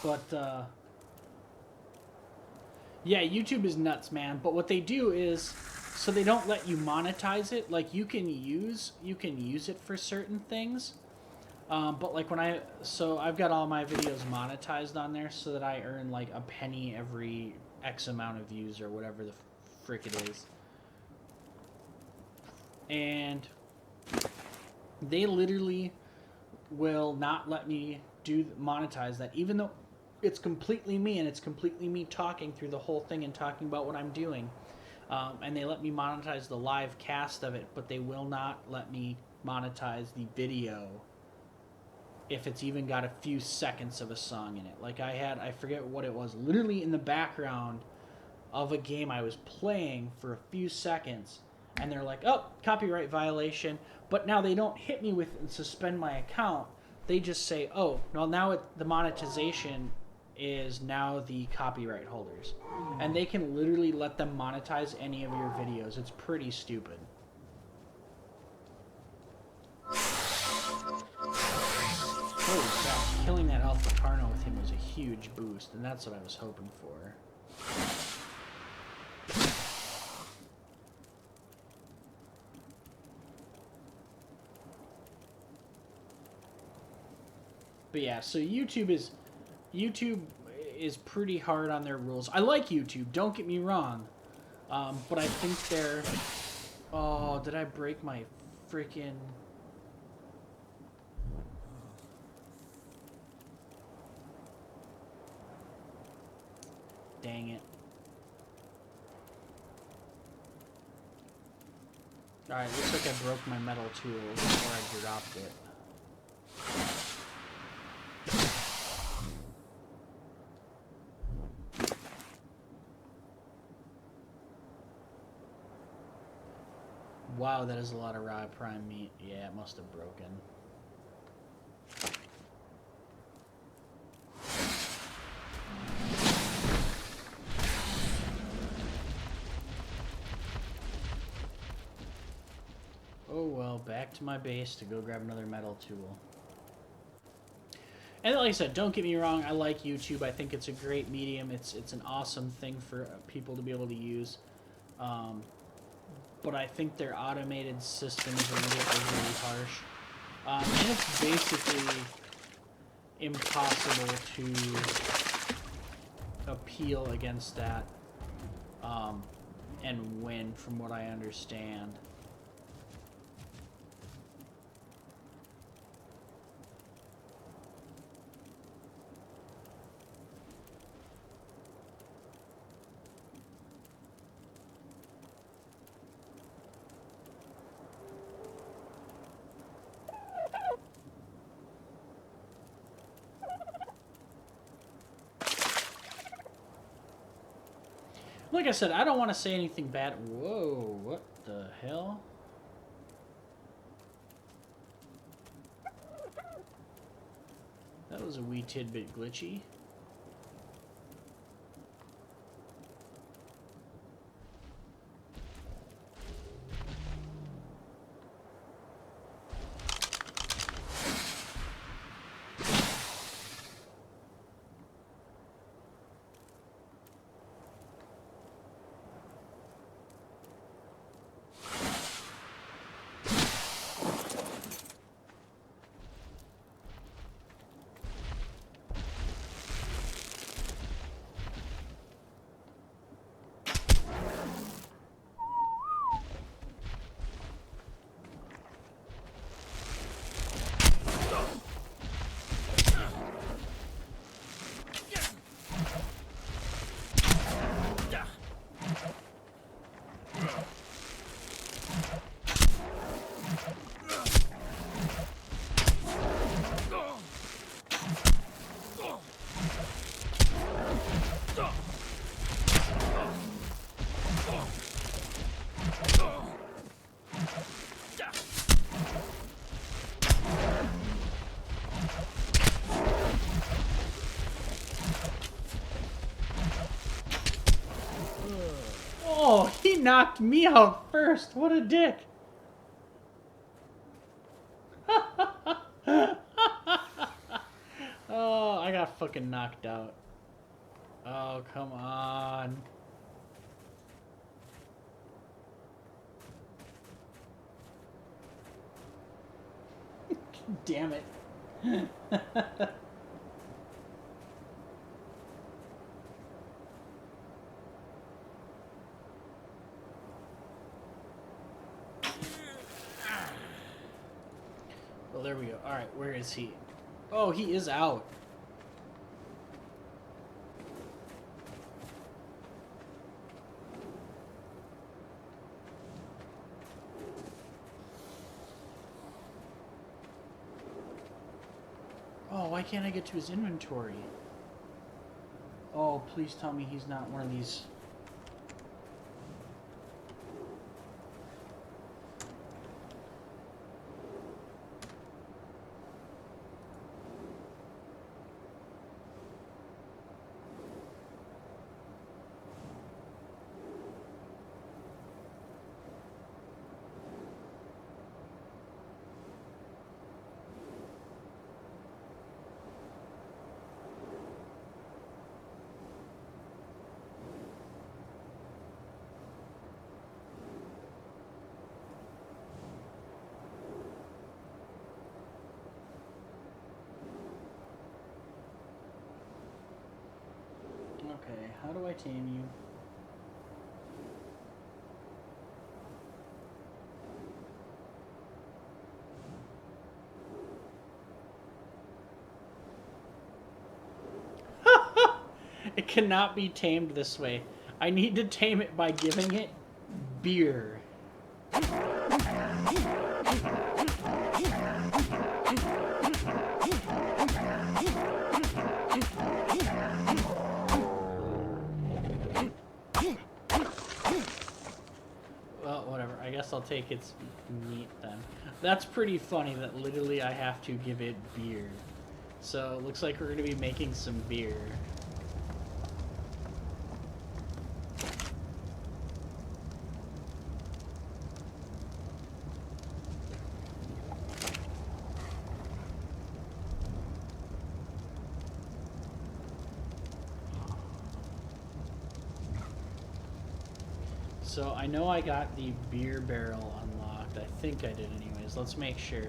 But, yeah, YouTube is nuts, man. But what they do is, so they don't let you monetize it. Like, you can use it for certain things. But like so I've got all my videos monetized on there so that I earn like a penny every X amount of views or whatever the frick it is. And they literally will not let me monetize that, even though it's completely me and it's completely me talking through the whole thing and talking about what I'm doing. And they let me monetize the live cast of it, but they will not let me monetize the video if it's even got a few seconds of a song in it. Like I forget what it was, literally in the background of a game I was playing for a few seconds, and they're like, oh, copyright violation. But now they don't hit me with and suspend my account. They just say, oh, well, now the monetization is now the copyright holders. And they can literally let them monetize any of your videos. It's pretty stupid. Holy crap, killing that Alpha Carno with him was a huge boost, and that's what I was hoping for. But yeah, so YouTube is pretty hard on their rules. I like YouTube, don't get me wrong. But I think they're... Oh, did I break my freaking... Dang it. Alright, looks like I broke my metal tool before I dropped it. Wow, that is a lot of raw prime meat. Yeah, it must have broken. Oh well, back to my base to go grab another metal tool. And like I said, don't get me wrong, I like YouTube. I think it's a great medium. It's an awesome thing for people to be able to use. But I think their automated systems are really harsh. And it's basically impossible to appeal against that and win, from what I understand. Like I said, I don't want to say anything bad. Whoa, what the hell? That was a wee tidbit glitchy. Oh, he knocked me out first. What a dick. Oh, I got fucking knocked out. Oh, come on. Damn it. Well, there we go. Alright, where is he? Oh, he is out. Oh, why can't I get to his inventory? Oh, please tell me he's not one of these. Okay, how do I tame you? It cannot be tamed this way. I need to tame it by giving it beer. Well, whatever. I guess I'll take its meat then. That's pretty funny that literally I have to give it beer. So it looks like we're going to be making some beer. So I know I got the beer barrel unlocked. I think I did anyways. Let's make sure.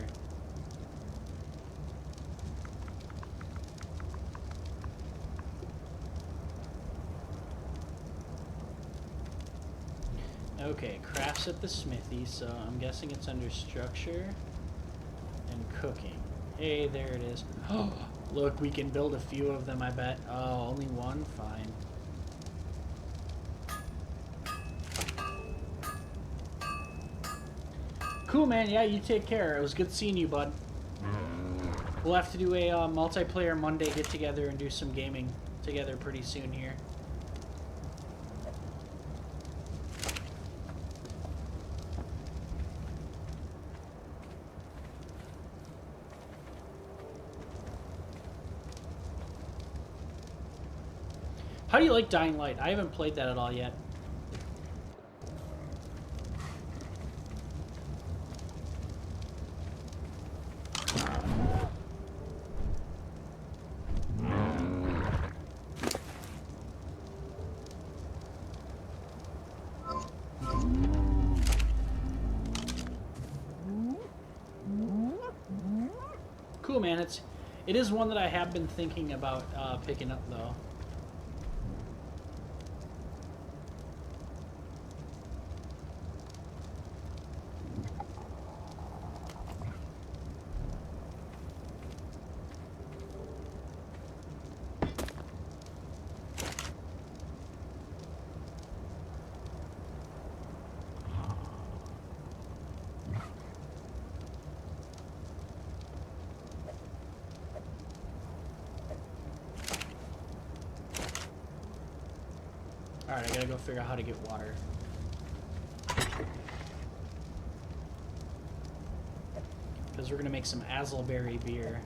Okay, crafts at the smithy, so I'm guessing it's under structure and cooking. Hey, there it is. Oh, look, we can build a few of them, I bet. Oh, only one? Fine. Cool, man. Yeah, you take care. It was good seeing you, bud. We'll have to do a multiplayer Monday get-together and do some gaming together pretty soon here. How do you like Dying Light? I haven't played that at all yet. Cool, man. It is one that I have been thinking about picking up, though. Alright, I gotta go figure out how to get water. Because we're gonna make some Azelberry beer.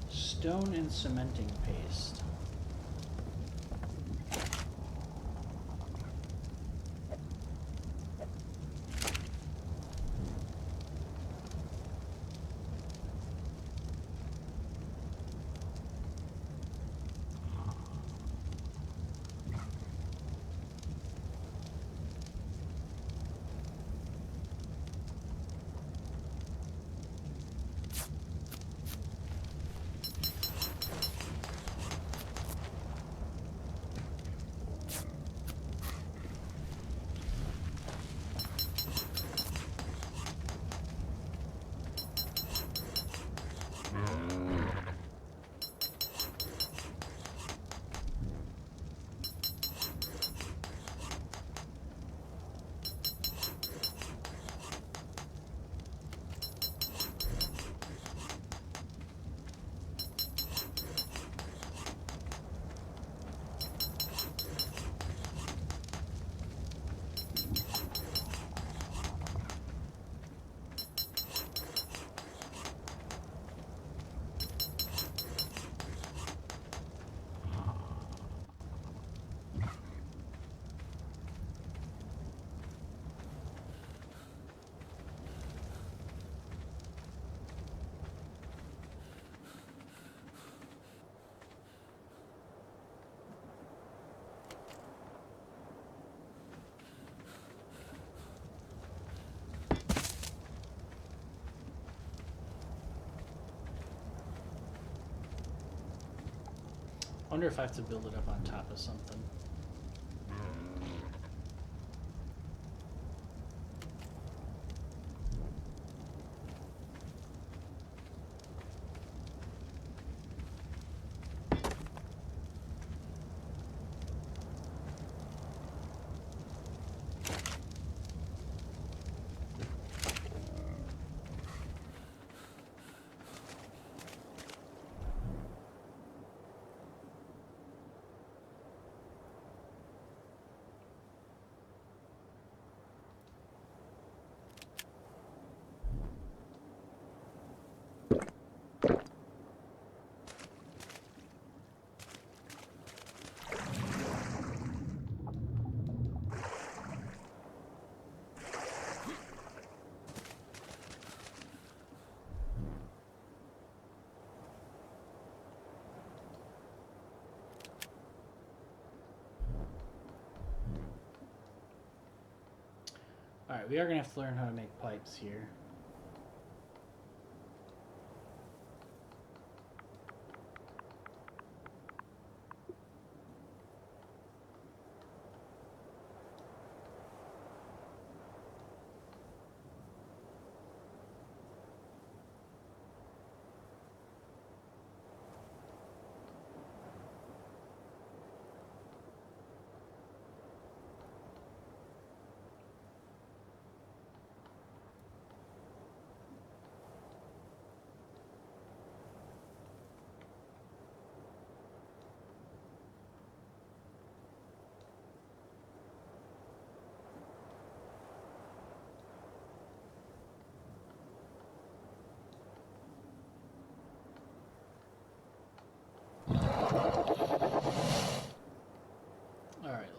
Stone and cementing paste. I wonder if I have to build it up on top of something. Alright, we are going to have to learn how to make pipes here.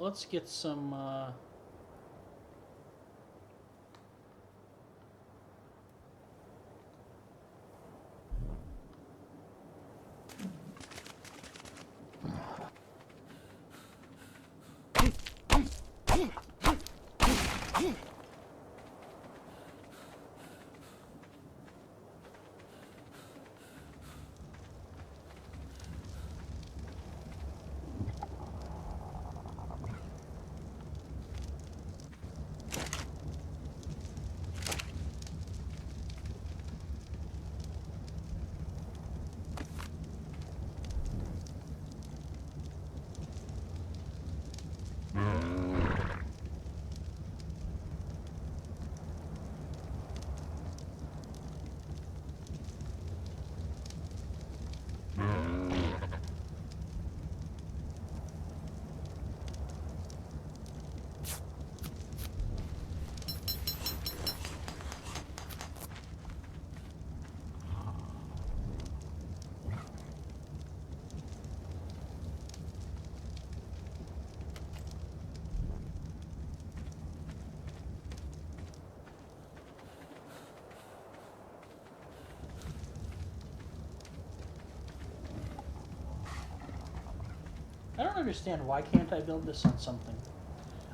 let's get some. I don't understand. Why can't I build this on something?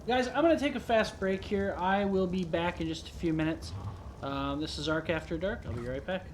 Guys, I'm going to take a fast break here. I will be back in just a few minutes. This is Ark After Dark. I'll be right back.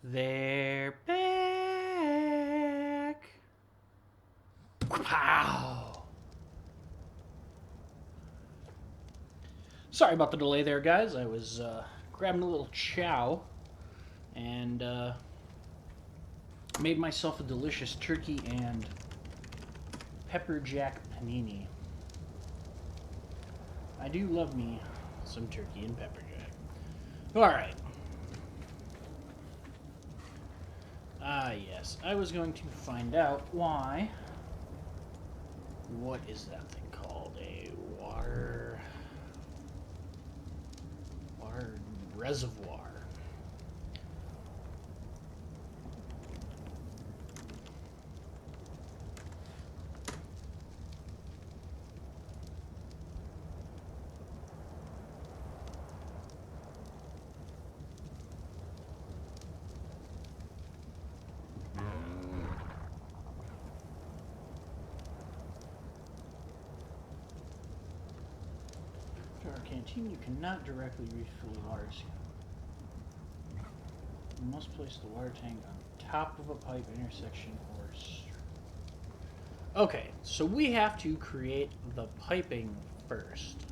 They're back. Pow. Sorry about the delay there, guys. I was grabbing a little chow and made myself a delicious turkey and pepper jack panini. I do love me some turkey and pepper jack. Alright. Yes. I was going to find out why. What is that thing called? A water reservoir. Our canteen, you cannot directly refill the water. You must place the water tank on top of a pipe intersection or okay, so we have to create the piping first.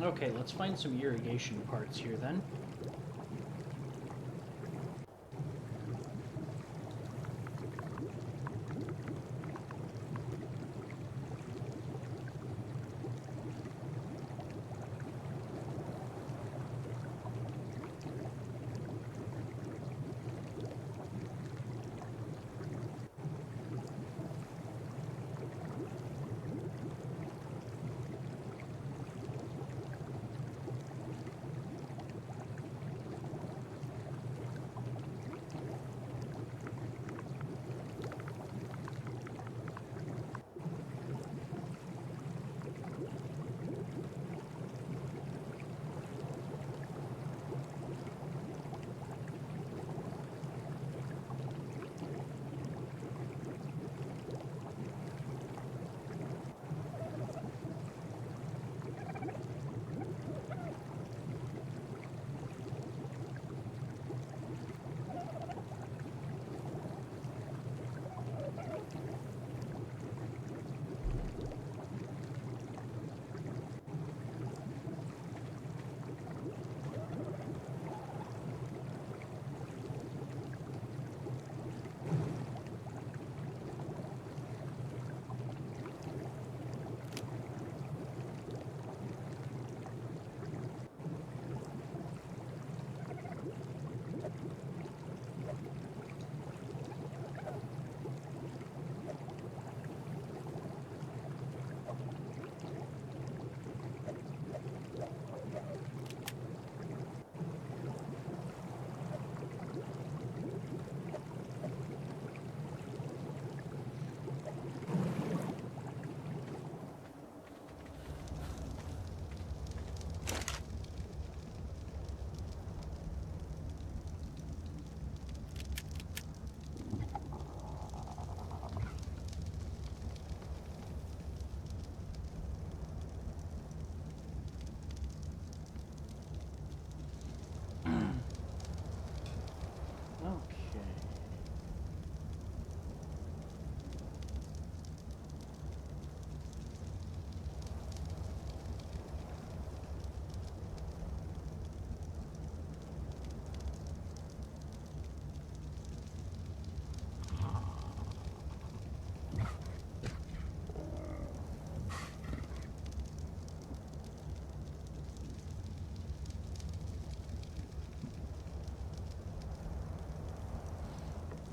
Okay, let's find some irrigation parts here then.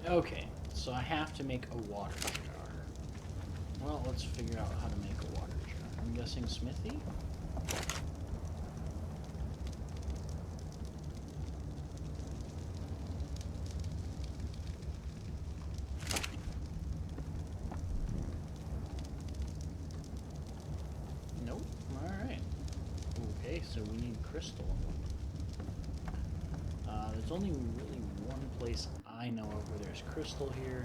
Okay, so I have to make a water jar. Well, let's figure out how to make a water jar. I'm guessing smithy? Nope. Alright. Okay, so we need crystal. There's only really one place I know of where there's crystal here.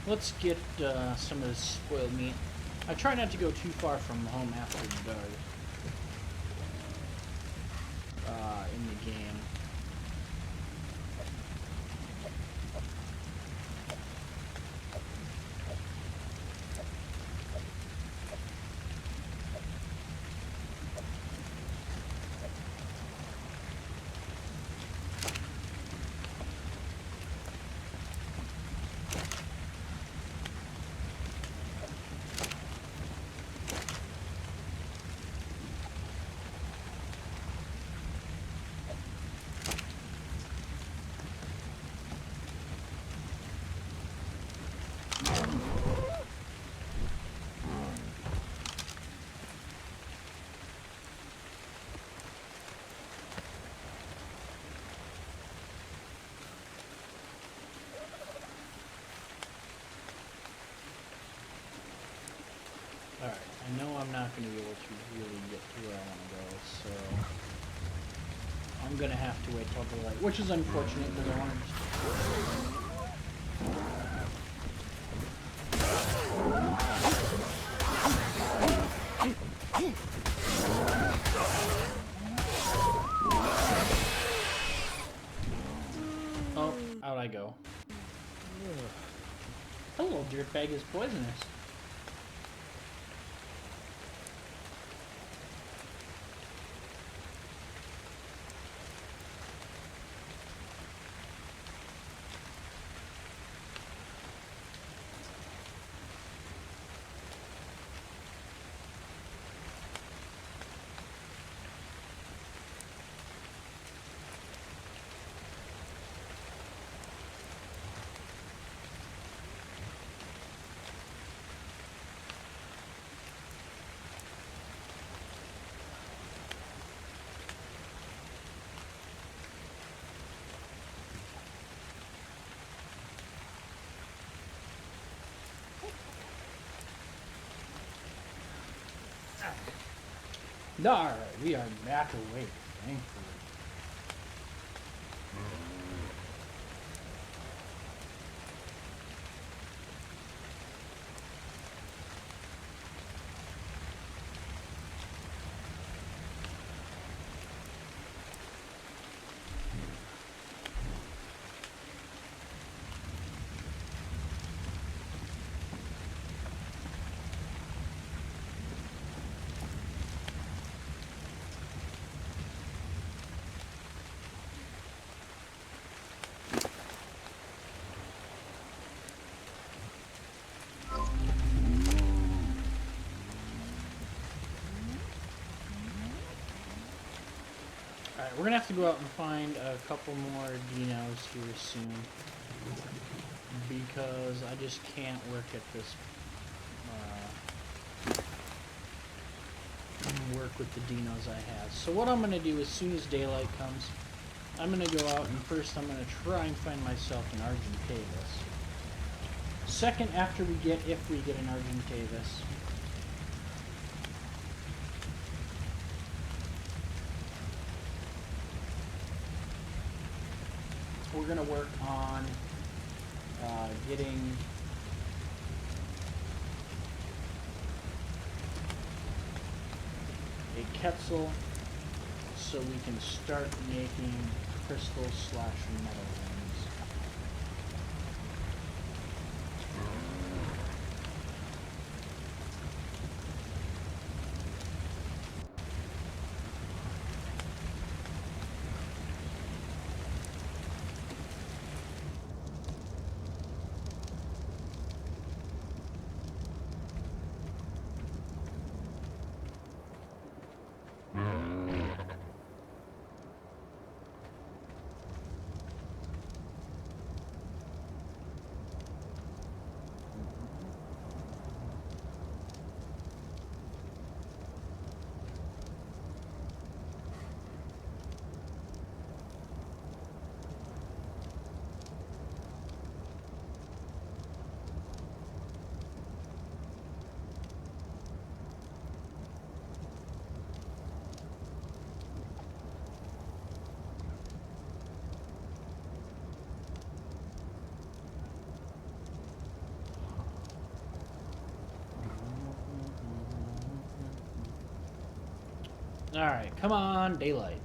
Let's get some of this spoiled meat. I try not to go too far from home after dark in the game. Alright, I know I'm not going to be able to really get to where I want to go, so I'm going to have to wait till daylight, which is unfortunate because I want to... Oh, out I go. Hello, dirtbag is poisonous. Alright, we are back awake, thankfully. Alright, we're gonna have to go out and find a couple more dinos here soon. Because I just can't work at this work with the dinos I have. So what I'm going to do as soon as daylight comes, I'm going to go out and first I'm going to try and find myself an Argentavis. Second, after we get, if we get an Argentavis, we're going to work on getting a Quetzal so we can start making crystal / metal rings. Alright, come on, daylight.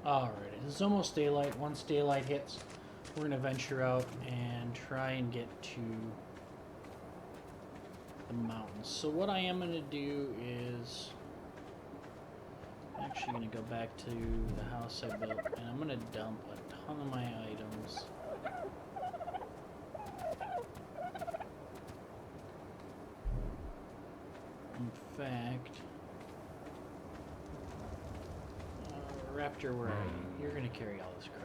Alright, it's almost daylight. Once daylight hits, we're going to venture out and try and get to the mountains. So what I am going to do is, I'm actually going to go back to the house I built, and I'm going to dump a ton of my items. In fact, Raptor, where are you? You're going to carry all this crap.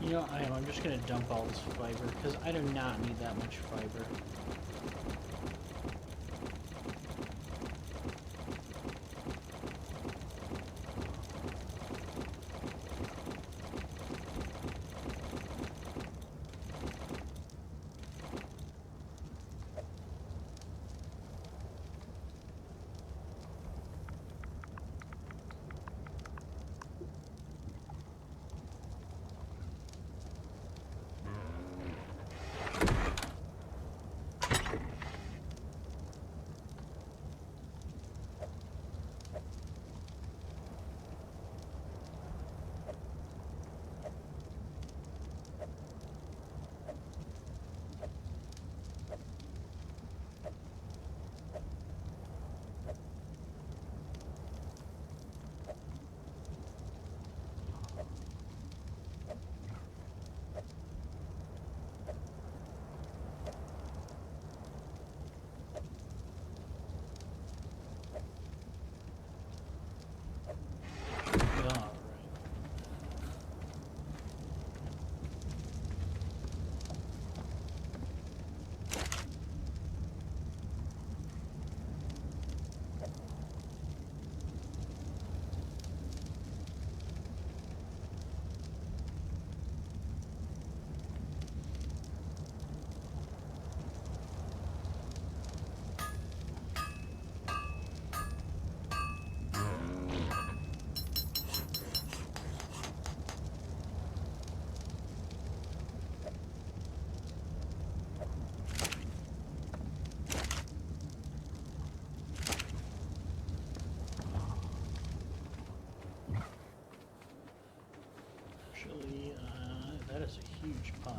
You know, I'm just gonna dump all this fiber because I do not need that much fiber. That is a huge pile.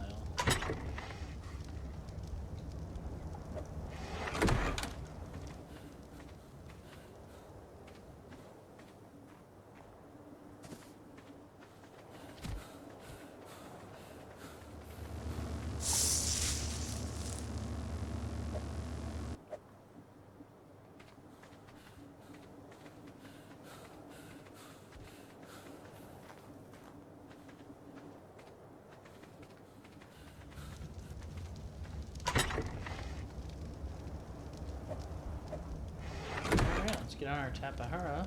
Get on our Tapahara.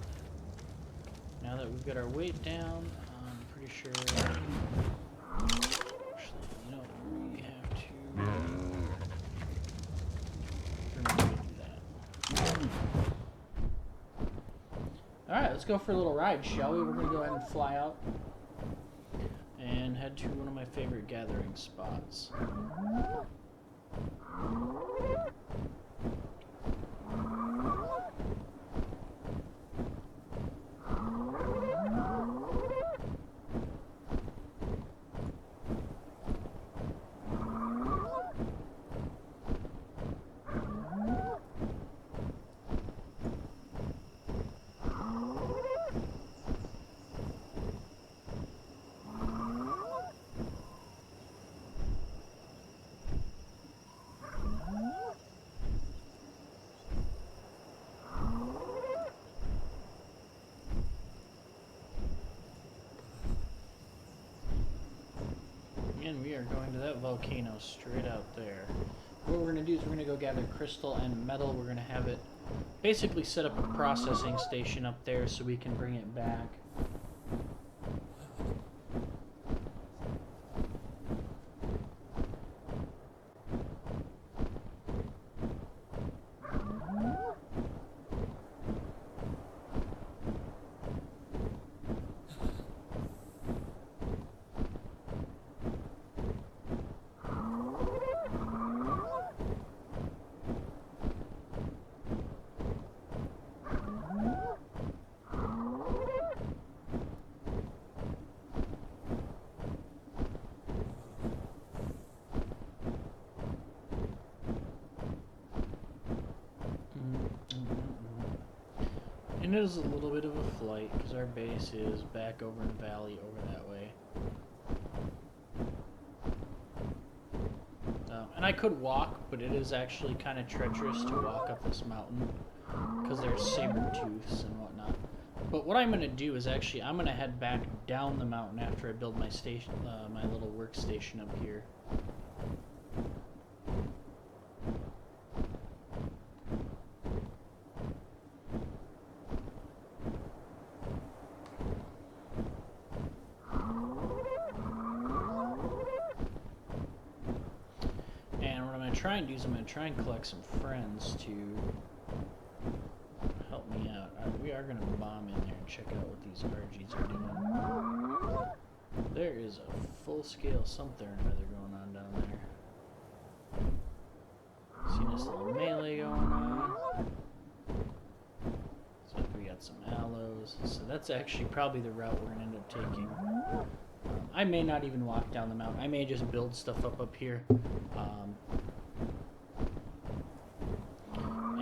Now that we've got our weight down, I'm pretty sure. Actually, you know, we have to. We're gonna do that. Alright, let's go for a little ride, shall we? We're gonna go ahead and fly out and head to one of my favorite gathering spots. And we are going to that volcano straight out there. What we're going to do is we're going to go gather crystal and metal. We're going to have it basically set up a processing station up there so we can bring it back. And it is a little bit of a flight because our base is back over in the valley over that way. And I could walk, but it is actually kind of treacherous to walk up this mountain because there's saber tooths and whatnot. But what I'm going to do is actually I'm going to head back down the mountain after I build my station, my little workstation up here. And what I'm going to try and do is I'm going to try and collect some friends to help me out. We are going to bomb in there and check out what these RGs are doing. There is a full-scale something or other going on down there. See this little melee going on. So we got some aloes. So that's actually probably the route we're going to end up taking. I may not even walk down the mountain. I may just build stuff up here.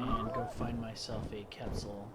And go find myself a Quetzal.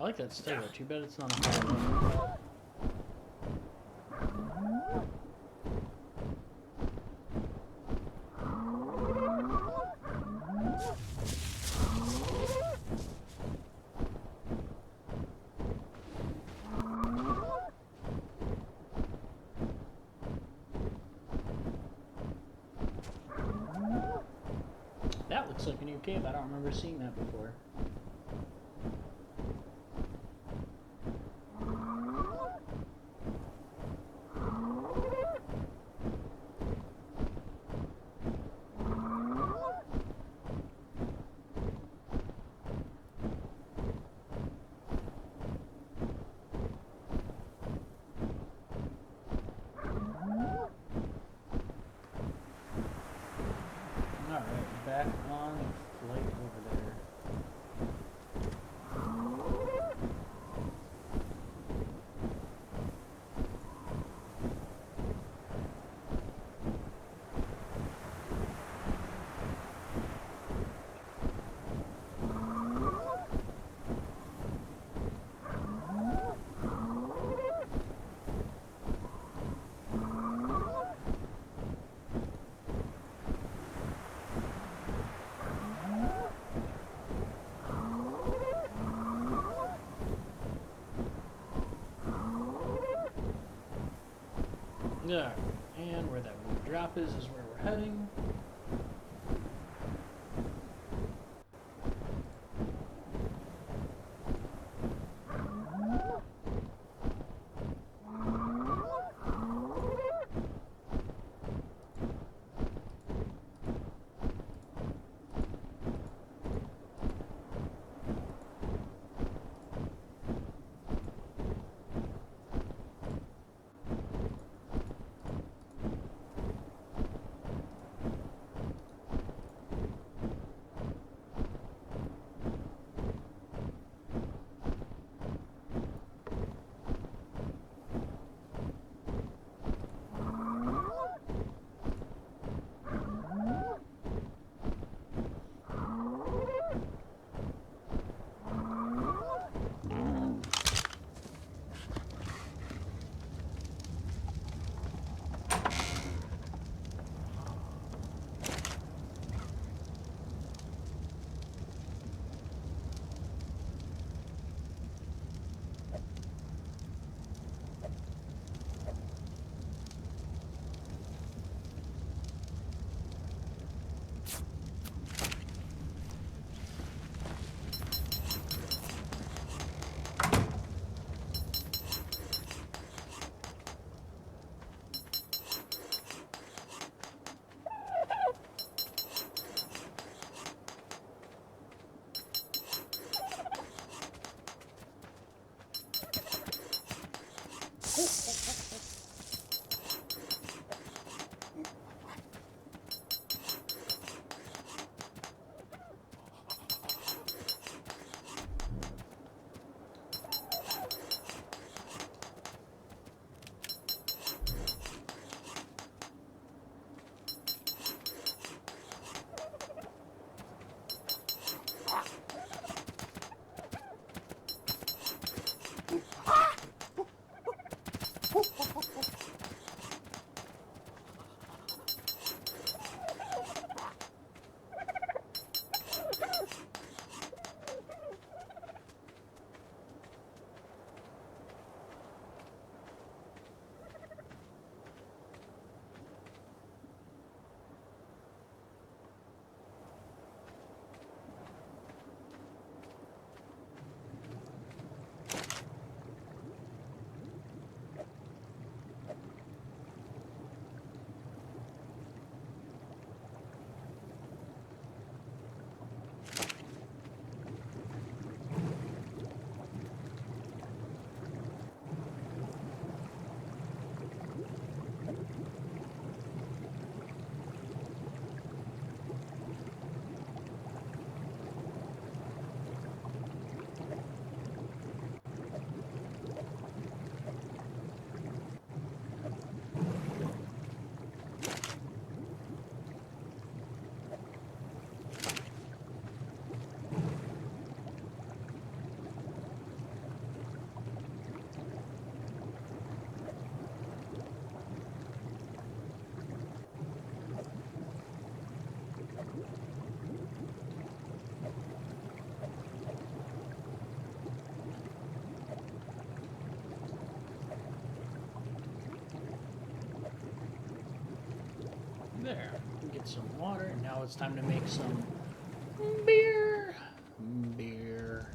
I like that stairway. Too bad it's not a hallway. That looks like a new cave. I don't remember seeing that before. Alright, back on the flight over there. Yeah, and where that blue drop is where we're heading. There. Get some water. And now it's time to make some beer. Beer.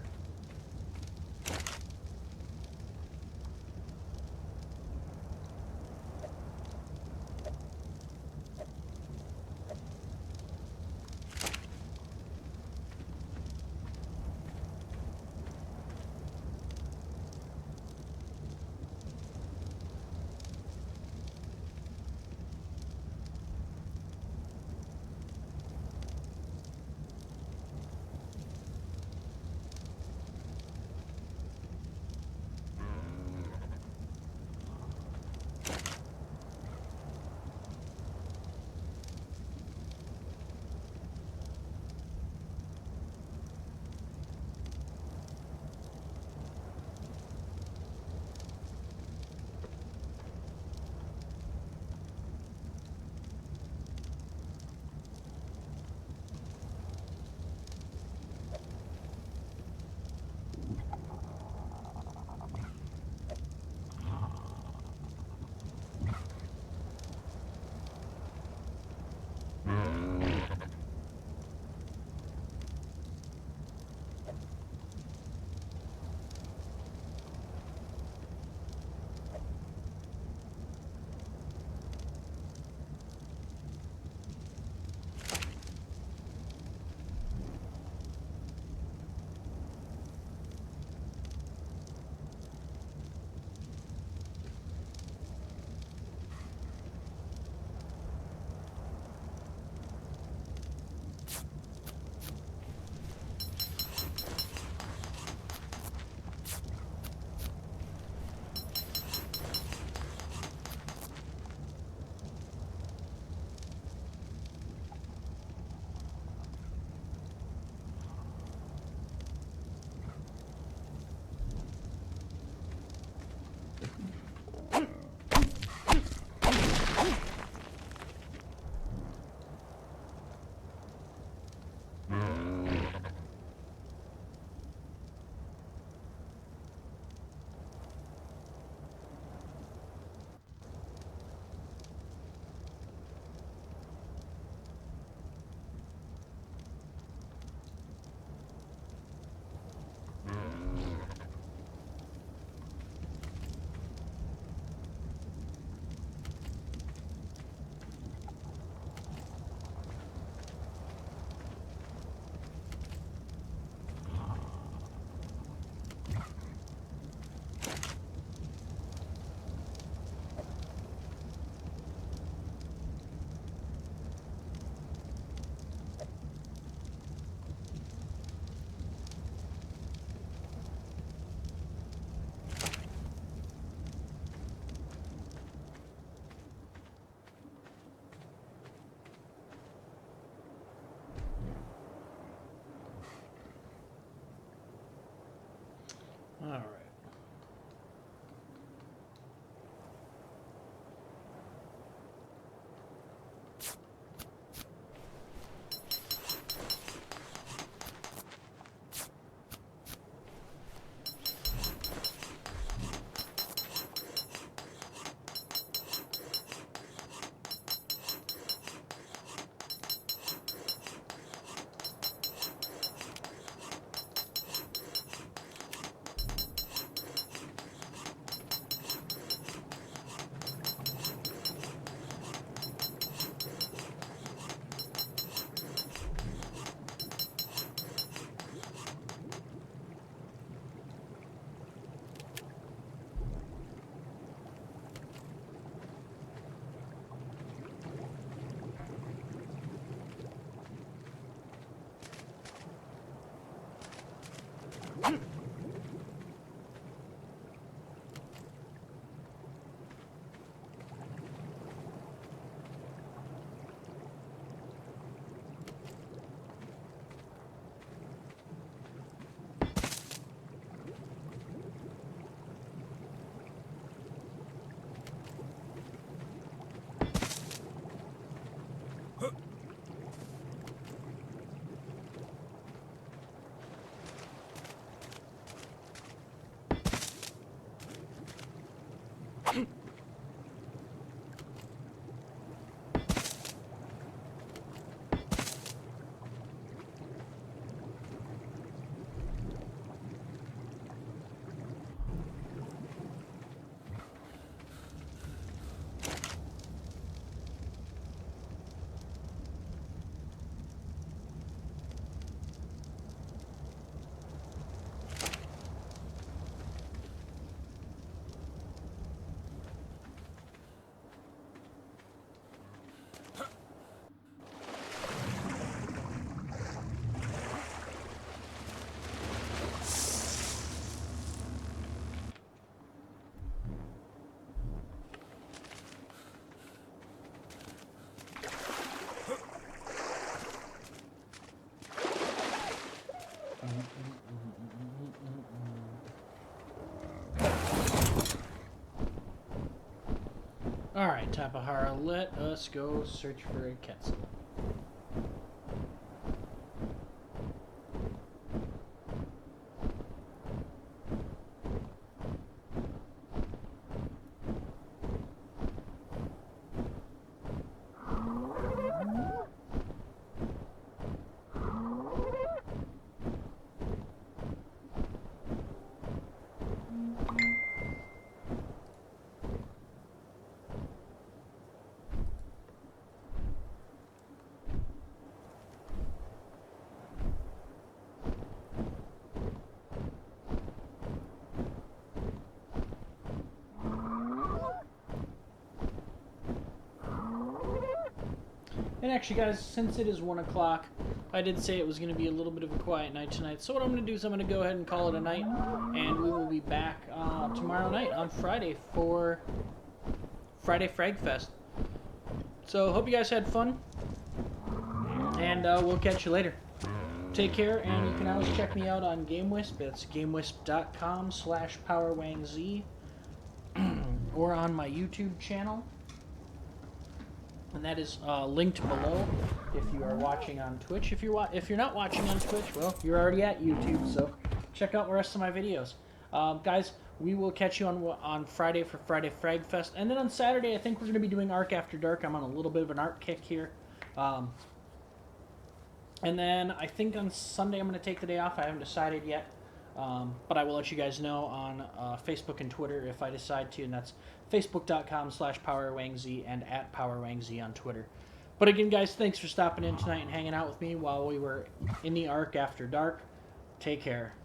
Alright, Tapahara, let us go search for a Quetzal. And actually, guys, since it is 1 o'clock, I did say it was going to be a little bit of a quiet night tonight. So what I'm going to do is I'm going to go ahead and call it a night. And we will be back tomorrow night on Friday for Friday Frag Fest. So hope you guys had fun. And we'll catch you later. Take care, and you can always check me out on GameWisp. It's gamewisp.com/PowerWangZ. Or on my YouTube channel. And that is linked below if you are watching on Twitch. If you're not watching on Twitch, well, you're already at YouTube, so check out the rest of my videos. Guys, we will catch you on Friday for Friday Frag Fest. And then on Saturday, I think we're going to be doing Ark After Dark. I'm on a little bit of an Ark kick here. And then I think on Sunday I'm going to take the day off. I haven't decided yet. But I will let you guys know on Facebook and Twitter if I decide to, and that's facebook.com/PowerWangZ and @PowerWangZ on Twitter. But again, guys, thanks for stopping in tonight and hanging out with me while we were in the Ark After Dark. Take care.